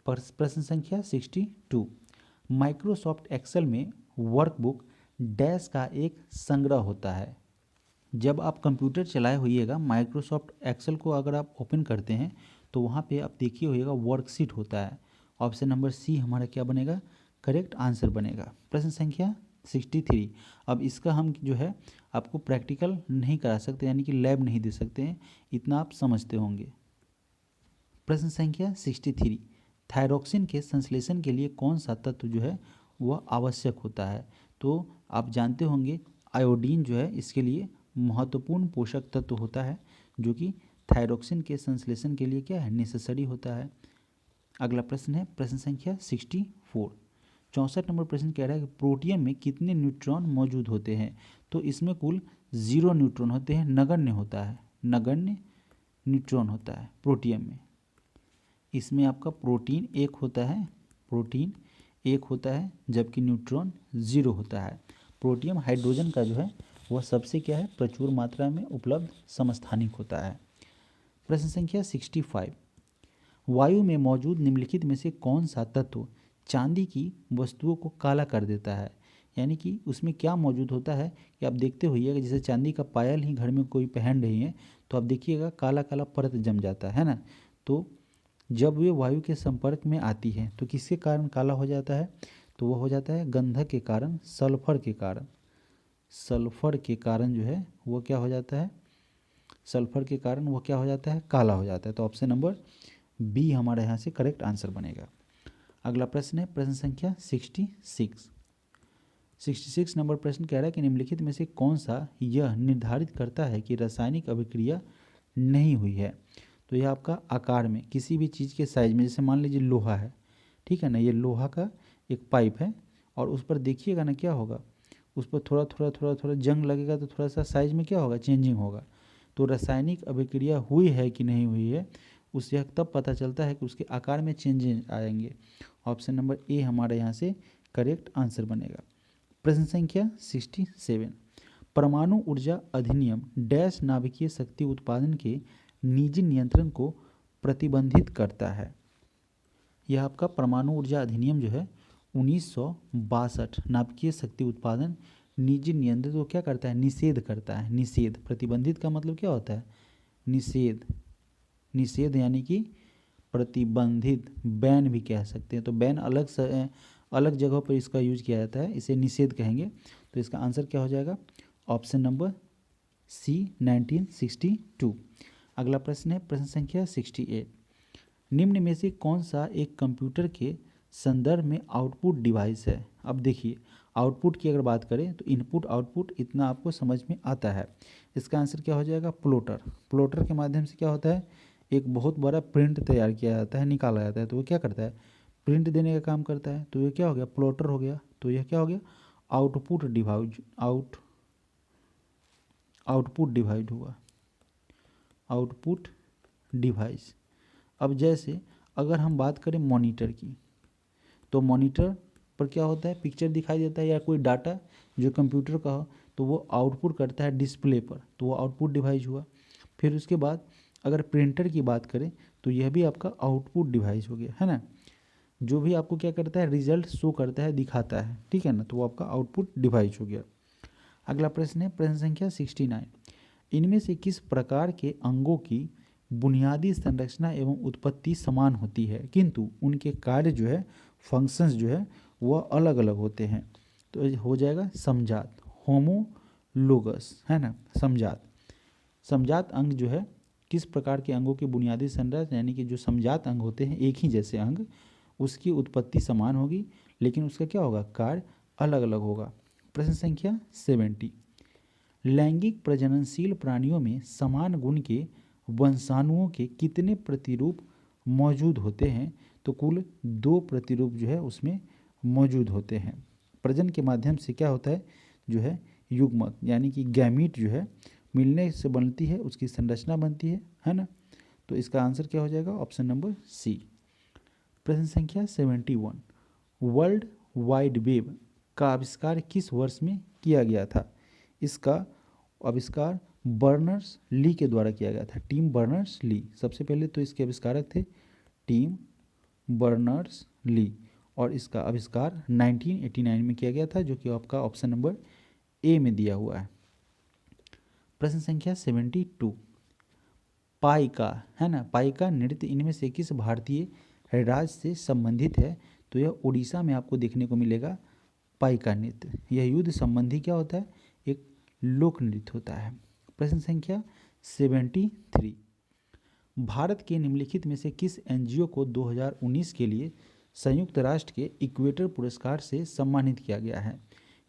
प्रश्न संख्या 62। माइक्रोसॉफ्ट एक्सेल में वर्कबुक डैश का एक संग्रह होता है। जब आप कंप्यूटर चलाए होइएगा, माइक्रोसॉफ्ट एक्सेल को अगर आप ओपन करते हैं तो वहाँ पे आप देखिए होइएगा वर्कशीट होता है। ऑप्शन नंबर सी हमारा क्या बनेगा, करेक्ट आंसर बनेगा। प्रश्न संख्या 63। अब इसका हम जो है आपको प्रैक्टिकल नहीं करा सकते, यानी कि लैब नहीं दे सकते हैं, इतना आप समझते होंगे। प्रश्न संख्या 63। थायरोक्सिन के संश्लेषण के लिए कौन सा तत्व जो है वह आवश्यक होता है। तो आप जानते होंगे आयोडीन जो है इसके लिए महत्वपूर्ण पोषक तत्व होता है, जो कि थायरोक्सिन के संश्लेषण के लिए क्या है, नेसेसरी होता है। अगला प्रश्न है प्रश्न संख्या 64। 64 नंबर प्रश्न कह रहा है कि प्रोटियम में कितने न्यूट्रॉन मौजूद होते हैं। तो इसमें कुल 0 न्यूट्रॉन होते हैं, नगण्य होता है, नगण्य न्यूट्रॉन होता है प्रोटियम में। इसमें आपका प्रोटीन एक होता है, प्रोटीन एक होता है, जबकि न्यूट्रॉन 0 होता है। प्रोटियम हाइड्रोजन का जो है वह सबसे क्या है, प्रचुर मात्रा में उपलब्ध समस्थानिक होता है। प्रश्न संख्या 65। वायु में मौजूद निम्नलिखित में से कौन सा तत्व चांदी की वस्तुओं को काला कर देता है। यानी कि उसमें क्या मौजूद होता है कि आप देखते होइएगा, जैसे चांदी का पायल ही घर में कोई पहन रही है तो आप देखिएगा काला काला परत जम जाता है ना। तो जब वे वायु के संपर्क में आती है तो किसके कारण काला हो जाता है, तो वह हो जाता है गंधक के कारण, सल्फर के कारण, सल्फर के कारण जो है वो क्या हो जाता है, सल्फर के कारण वो क्या हो जाता है, काला हो जाता है। तो ऑप्शन नंबर बी हमारे यहाँ से करेक्ट आंसर बनेगा। अगला प्रश्न है प्रश्न संख्या 66। 66 नंबर प्रश्न कह रहा है कि निम्नलिखित में से कौन सा यह निर्धारित करता है कि रासायनिक अभिक्रिया नहीं हुई है। तो यह आपका आकार में, किसी भी चीज़ के साइज में, जैसे मान लीजिए लोहा है, ठीक है ना, ये लोहा का एक पाइप है और उस पर देखिएगा ना क्या होगा, उस पर थोड़ा थोड़ा थोड़ा थोड़ा जंग लगेगा तो थोड़ा सा साइज में क्या होगा, चेंजिंग होगा। तो रासायनिक अभिक्रिया हुई है कि नहीं हुई है उससे तब पता चलता है कि उसके आकार में चेंजेस आएंगे। ऑप्शन नंबर ए हमारे यहाँ से करेक्ट आंसर बनेगा। प्रश्न संख्या 67। परमाणु ऊर्जा अधिनियम डैश नाभिकीय शक्ति उत्पादन के निजी नियंत्रण को प्रतिबंधित करता है। यह आपका परमाणु ऊर्जा अधिनियम जो है 1962 नाभिकीय शक्ति उत्पादन निजी नियंत्रण को क्या करता है, निषेध करता है। निषेध, प्रतिबंधित का मतलब क्या होता है, निषेध, निषेध यानी कि प्रतिबंधित, बैन भी कह सकते हैं। तो बैन अलग जगहों पर इसका यूज किया जाता है, इसे निषेध कहेंगे। तो इसका आंसर क्या हो जाएगा, ऑप्शन नंबर सी 1962। अगला प्रश्न है प्रश्न संख्या 68। निम्न में से कौन सा एक कंप्यूटर के संदर्भ में आउटपुट डिवाइस है। अब देखिए आउटपुट की अगर बात करें तो इनपुट आउटपुट इतना आपको समझ में आता है। इसका आंसर क्या हो जाएगा, प्लॉटर। प्लॉटर के माध्यम से क्या होता है, एक बहुत बड़ा प्रिंट तैयार किया जाता है, निकाला जाता है। तो वो क्या करता है, प्रिंट देने का काम करता है, तो ये क्या हो गया, प्लॉटर हो गया। तो यह क्या हो गया, आउटपुट डिवाइस हुआ, आउटपुट डिवाइस। अब जैसे अगर हम बात करें मॉनिटर की, तो मॉनिटर पर क्या होता है, पिक्चर दिखाई देता है या कोई डाटा जो कंप्यूटर का हो, तो वो आउटपुट करता है डिस्प्ले पर, तो वो आउटपुट डिवाइस हुआ। फिर उसके बाद अगर प्रिंटर की बात करें तो यह भी आपका आउटपुट डिवाइस हो गया, है ना, जो भी आपको क्या करता है, रिजल्ट शो करता है, दिखाता है, ठीक है ना, तो वो आपका आउटपुट डिवाइस हो गया। अगला प्रश्न है प्रश्न संख्या 69, इनमें से किस प्रकार के अंगों की बुनियादी संरचना एवं उत्पत्ति समान होती है किंतु उनके कार्य जो है, फंक्शंस जो है वह अलग अलग होते हैं। तो हो जाएगा समजात, होमोलोगस, है ना, समजात अंग जो है, किस प्रकार के अंगों की बुनियादी संरचना, यानी कि जो समजात अंग होते हैं एक ही जैसे अंग, उसकी उत्पत्ति समान होगी लेकिन उसका क्या होगा, कार्य अलग अलग होगा। प्रश्न संख्या 70, लैंगिक प्रजननशील प्राणियों में समान गुण के वंशाणुओं के कितने प्रतिरूप मौजूद होते हैं, तो कुल 2 प्रतिरूप जो है उसमें मौजूद होते हैं। प्रजनन के माध्यम से क्या होता है, जो है युग्मक यानी कि गैमीट जो है मिलने से बनती है, उसकी संरचना बनती है ना। तो इसका आंसर क्या हो जाएगा, ऑप्शन नंबर सी। प्रश्न संख्या 71, वर्ल्ड वाइड वेब का आविष्कार किस वर्ष में किया गया था। इसका आविष्कार बर्नर्स ली के द्वारा किया गया था, टिम बर्नर्स ली। सबसे पहले तो इसके आविष्कारक थे टिम बर्नर्स ली, और इसका आविष्कार 1989 में किया गया था, जो कि आपका ऑप्शन नंबर ए में दिया हुआ है। प्रश्न संख्या 72, पाइका, है ना, पाइका नृत्य इनमें से किस भारतीय राज्य से संबंधित है, तो यह उड़ीसा में आपको देखने को मिलेगा पाइका नृत्य। यह युद्ध संबंधी क्या होता है, एक लोक नृत्य होता है। प्रश्न संख्या 73, भारत के निम्नलिखित में से किस एनजीओ को 2019 के लिए संयुक्त राष्ट्र के इक्वेटर पुरस्कार से सम्मानित किया गया है।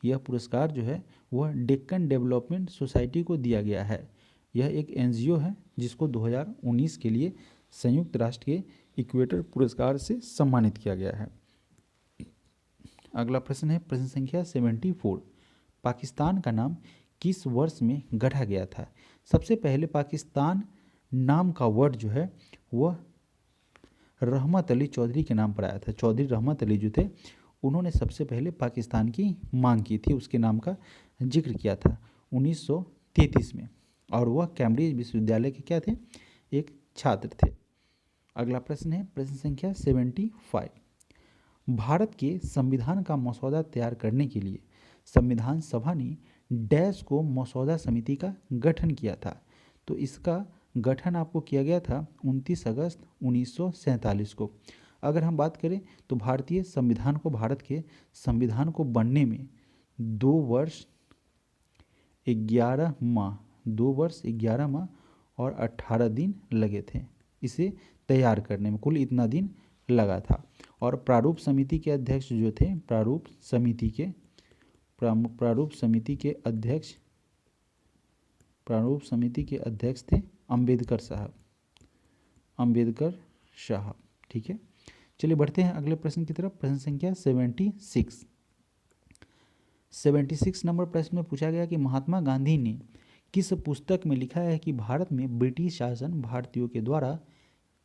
यह पुरस्कार जो है वह डेक्कन डेवलपमेंट सोसाइटी को दिया गया है। यह एक एनजीओ है जिसको 2019 के लिए संयुक्त राष्ट्र के इक्वेटर पुरस्कार से सम्मानित किया गया है। अगला प्रश्न है प्रश्न संख्या 74, पाकिस्तान का नाम किस वर्ष में गढ़ा गया था। सबसे पहले पाकिस्तान नाम का वर्ड जो है वह रहमत अली चौधरी के नाम पर आया था। चौधरी रहमत अली जो थे उन्होंने सबसे पहले पाकिस्तान की मांग की थी, उसके नाम का जिक्र किया था 1933 में, और वह कैम्ब्रिज विश्वविद्यालय के क्या थे, एक छात्र थे। अगला प्रश्न है प्रश्न संख्या 75, भारत के संविधान का मसौदा तैयार करने के लिए संविधान सभा ने डैश को मसौदा समिति का गठन किया था। तो इसका गठन आपको किया गया था 29 अगस्त 1947 को। अगर हम बात करें तो भारतीय संविधान को, भारत के संविधान को बनने में 2 वर्ष 11 माह और 18 दिन लगे थे इसे तैयार करने में, कुल इतना दिन लगा था। और प्रारूप समिति के अध्यक्ष जो थे, प्रारूप समिति के अध्यक्ष थे अंबेडकर साहब। ठीक है, चलिए बढ़ते हैं अगले प्रश्न की तरफ। प्रश्न संख्या 76 नंबर प्रश्न में पूछा गया कि महात्मा गांधी ने किस पुस्तक में लिखा है कि भारत में ब्रिटिश शासन भारतीयों के द्वारा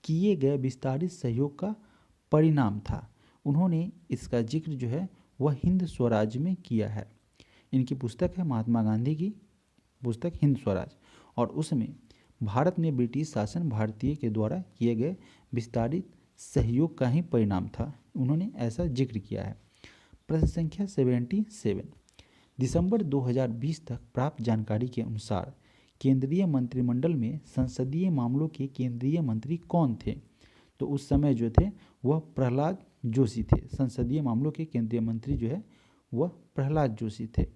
किए गए विस्तारित सहयोग का परिणाम था। उन्होंने इसका जिक्र जो है वह हिंद स्वराज में किया है। इनकी पुस्तक है महात्मा गांधी की पुस्तक हिंद स्वराज, और उसमें भारत में ब्रिटिश शासन भारतीय के द्वारा किए गए विस्तारित सहयोग का ही परिणाम था, उन्होंने ऐसा जिक्र किया है। प्रश्न संख्या 77, दिसंबर 2020 तक प्राप्त जानकारी के अनुसार केंद्रीय मंत्रिमंडल में संसदीय मामलों के केंद्रीय मंत्री कौन थे। तो उस समय जो थे वह प्रहलाद जोशी थे। संसदीय मामलों के केंद्रीय मंत्री जो है वह प्रहलाद जोशी थे,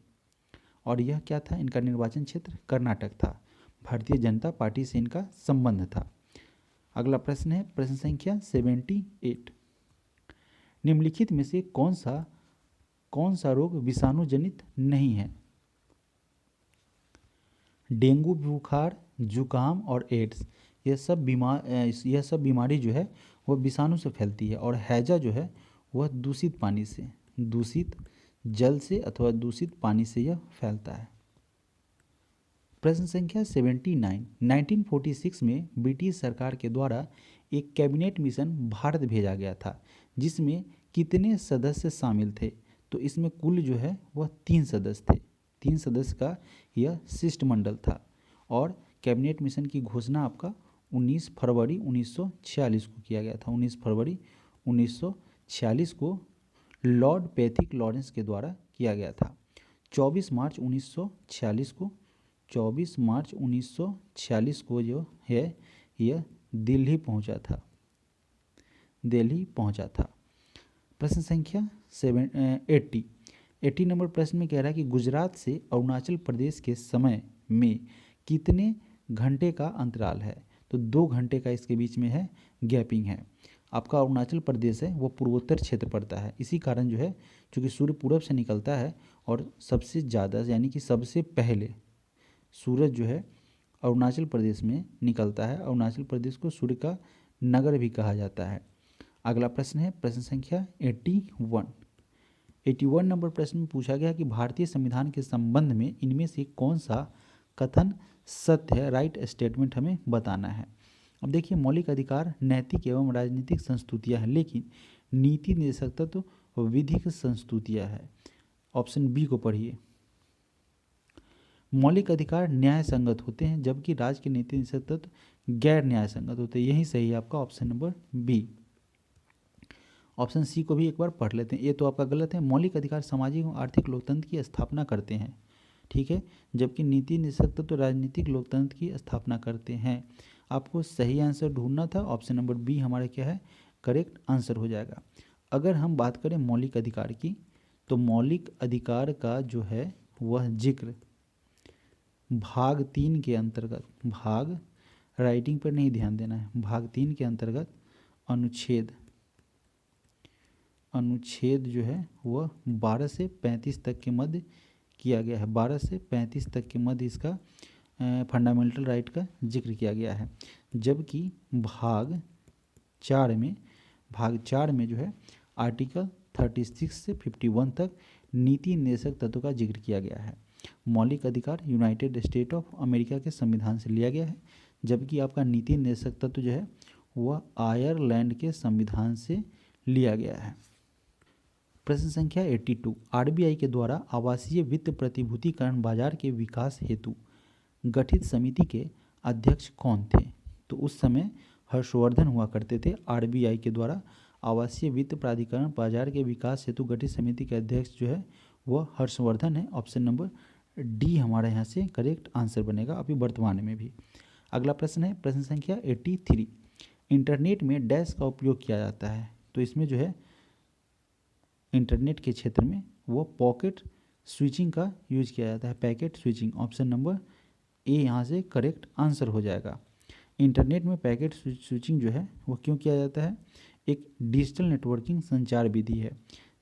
और यह क्या था, इनका निर्वाचन क्षेत्र कर्नाटक था। भारतीय जनता पार्टी से इनका संबंध था। अगला प्रश्न है प्रश्न संख्या 78, निम्नलिखित में से कौन सा रोग विषाणु जनित नहीं है। डेंगू, बुखार, जुकाम और एड्स, यह सब बीमारी जो है वह विषाणु से फैलती है, और हैजा जो है वह दूषित पानी से, दूषित जल से अथवा दूषित पानी से यह फैलता है। प्रश्न संख्या 79, 1946 में ब्रिटिश सरकार के द्वारा एक कैबिनेट मिशन भारत भेजा गया था, जिसमें कितने सदस्य शामिल थे? तो इसमें कुल जो है वह 3 सदस्य थे। 3 सदस्य का यह शिष्टमंडल था और कैबिनेट मिशन की घोषणा आपका 19 फरवरी 1946 को किया गया था। 19 फरवरी 1946 को लॉर्ड पैथिक लॉरेंस के द्वारा किया गया था। 24 मार्च 1946 को 24 मार्च 1946 को जो है यह दिल्ली पहुंचा था, दिल्ली पहुंचा था। प्रश्न संख्या 80 नंबर प्रश्न में कह रहा है कि गुजरात से अरुणाचल प्रदेश के समय में कितने घंटे का अंतराल है? तो 2 घंटे का इसके बीच में है गैपिंग है। आपका अरुणाचल प्रदेश है वो पूर्वोत्तर क्षेत्र पड़ता है, इसी कारण जो है चूँकि सूर्य पूरब से निकलता है और सबसे ज़्यादा यानी कि सबसे पहले सूरज जो है अरुणाचल प्रदेश में निकलता है। अरुणाचल प्रदेश को सूर्य का नगर भी कहा जाता है। अगला प्रश्न है प्रश्न संख्या 81 नंबर प्रश्न में पूछा गया कि भारतीय संविधान के संबंध में इनमें से कौन सा कथन सत्य है? राइट स्टेटमेंट हमें बताना है। अब देखिए, मौलिक अधिकार नैतिक एवं राजनीतिक संस्तुतियाँ हैं, लेकिन नीति निर्देशक तत्व तो विधिक संस्तुतियाँ है। ऑप्शन बी को पढ़िए। मौलिक अधिकार न्याय संगत होते हैं जबकि राज्य के नीति निर्देशक तत्व गैर न्याय संगत होते हैं। यही सही है आपका option number B. Option C को भी एक बार पढ़ लेते हैं, ये तो आपका गलत है। मौलिक अधिकार सामाजिक और आर्थिक लोकतंत्र की स्थापना करते हैं, ठीक है, जबकि नीति निर्देशक तत्व राजनीतिक लोकतंत्र की स्थापना करते हैं। आपको सही आंसर ढूंढना था, ऑप्शन नंबर बी हमारा क्या है करेक्ट आंसर हो जाएगा। अगर हम बात करें मौलिक अधिकार की, तो मौलिक अधिकार का जो है वह जिक्र भाग 3 के अंतर्गत, भाग राइटिंग पर नहीं ध्यान देना है, भाग 3 के अंतर्गत अनुच्छेद जो है वह 12 से 35 तक के मध्य किया गया है। 12 से 35 तक के मध्य इसका फंडामेंटल राइट का जिक्र किया गया है, जबकि भाग 4 में जो है आर्टिकल 36 से 51 तक नीति निर्देशक तत्व का जिक्र किया गया है। मौलिक अधिकार यूनाइटेड स्टेट ऑफ अमेरिका के संविधान से लिया गया है, जबकि आपका नीति निर्देशक तत्व जो है वह आयरलैंड के संविधान से लिया गया है। प्रश्न संख्या 82 आरबीआई के द्वारा आवासीय वित्त प्रतिभूतिकरण बाजार के विकास हेतु गठित समिति के अध्यक्ष कौन थे? तो उस समय हर्षवर्धन हुआ करते थे। आरबीआई के द्वारा आवासीय वित्त प्राधिकरण बाजार के विकास हेतु गठित समिति के अध्यक्ष जो है वह हर्षवर्धन है। ऑप्शन नंबर डी हमारे यहाँ से करेक्ट आंसर बनेगा अभी वर्तमान में भी। अगला प्रश्न है प्रश्न संख्या 83 इंटरनेट में डैश का उपयोग किया जाता है? तो इसमें जो है इंटरनेट के क्षेत्र में वो पॉकेट स्विचिंग का यूज किया जाता है, packet switching. Option number A यहाँ से करेक्ट आंसर हो जाएगा। इंटरनेट में पैकेट स्विचिंग जो है वो क्यों किया जाता है? एक डिजिटल नेटवर्किंग संचार विधि है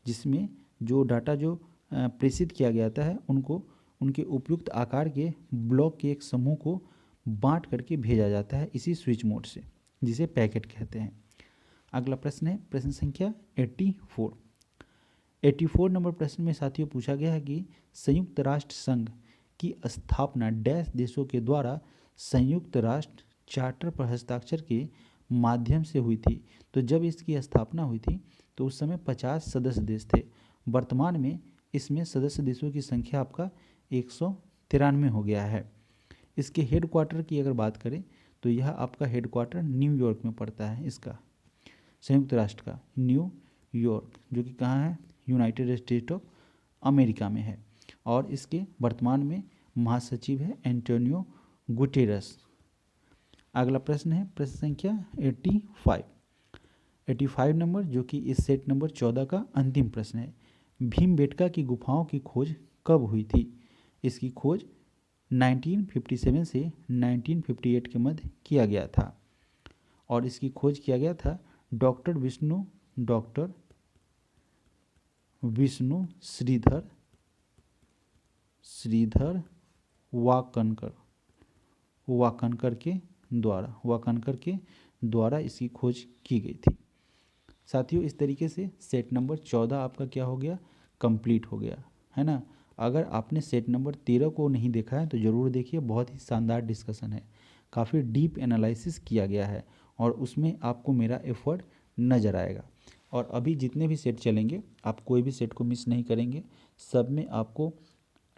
जिसमें जो डाटा जो प्रेषित किया जाता है उनको उनके उपयुक्त आकार के ब्लॉक के एक समूह को बांट करके भेजा जाता है इसी स्विच मोड से, जिसे पैकेट कहते हैं। अगला प्रश्न है प्रश्न संख्या 84 नंबर प्रश्न में साथियों पूछा गया है कि संयुक्त राष्ट्र संघ की स्थापना डैश देशों के द्वारा संयुक्त राष्ट्र चार्टर पर हस्ताक्षर के माध्यम से हुई थी? तो जब इसकी स्थापना हुई थी तो उस समय 50 सदस्य देश थे। वर्तमान में इसमें सदस्य देशों की संख्या आपका 193 हो गया है। इसके हेडक्वार्टर की अगर बात करें तो यह आपका हेडक्वार्टर न्यूयॉर्क में पड़ता है। इसका संयुक्त राष्ट्र का न्यूयॉर्क जो कि कहाँ है? यूनाइटेड स्टेट ऑफ अमेरिका में है। और इसके वर्तमान में महासचिव है एंटोनियो गुटेरस। अगला प्रश्न है प्रश्न संख्या 85 नंबर जो कि इस सेट नंबर 14 का अंतिम प्रश्न है। भीमबेटका की गुफाओं की खोज कब हुई थी? इसकी खोज 1957 से 1958 के मध्य किया गया था और इसकी खोज किया गया था डॉक्टर विष्णु श्रीधर वाकनकर के द्वारा इसकी खोज की गई थी। साथियों इस तरीके से सेट नंबर 14 आपका क्या हो गया, कंप्लीट हो गया, है ना। अगर आपने सेट नंबर 13 को नहीं देखा है तो ज़रूर देखिए, बहुत ही शानदार डिस्कशन है, काफ़ी डीप एनालिसिस किया गया है और उसमें आपको मेरा एफर्ट नज़र आएगा। और अभी जितने भी सेट चलेंगे आप कोई भी सेट को मिस नहीं करेंगे, सब में आपको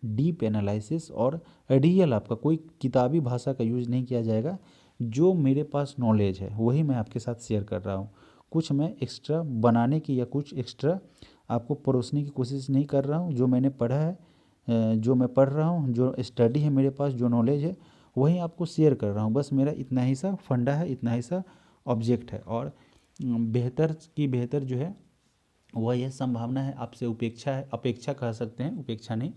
डीप एनालिसिस और रियल, आपका कोई किताबी भाषा का यूज़ नहीं किया जाएगा। जो मेरे पास नॉलेज है वही मैं आपके साथ शेयर कर रहा हूँ, कुछ मैं एक्स्ट्रा बनाने की या कुछ एक्स्ट्रा आपको परोसने की कोशिश नहीं कर रहा हूँ। जो मैंने पढ़ा है, जो मैं पढ़ रहा हूँ, जो स्टडी है मेरे पास, जो नॉलेज है वही आपको शेयर कर रहा हूँ। बस मेरा इतना ही सा फंडा है, इतना ही सा ऑब्जेक्ट है। और बेहतर की बेहतर जो है वह यह संभावना है, आपसे उपेक्षा है, अपेक्षा कह सकते हैं, उपेक्षा नहीं,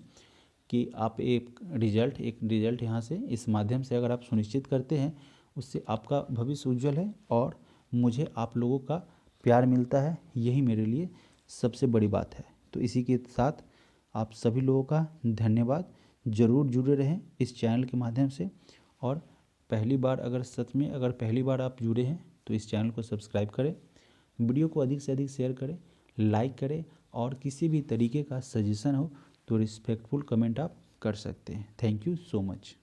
कि आप एक रिजल्ट यहाँ से इस माध्यम से अगर आप सुनिश्चित करते हैं, उससे आपका भविष्य उज्जवल है और मुझे आप लोगों का प्यार मिलता है, यही मेरे लिए सबसे बड़ी बात है। तो इसी के साथ आप सभी लोगों का धन्यवाद। ज़रूर जुड़े रहें इस चैनल के माध्यम से, और पहली बार अगर पहली बार आप जुड़े हैं तो इस चैनल को सब्सक्राइब करें, वीडियो को अधिक से अधिक शेयर करें, लाइक करें, और किसी भी तरीके का सजेशन हो तो रिस्पेक्टफुल कमेंट आप कर सकते हैं। Thank you so much.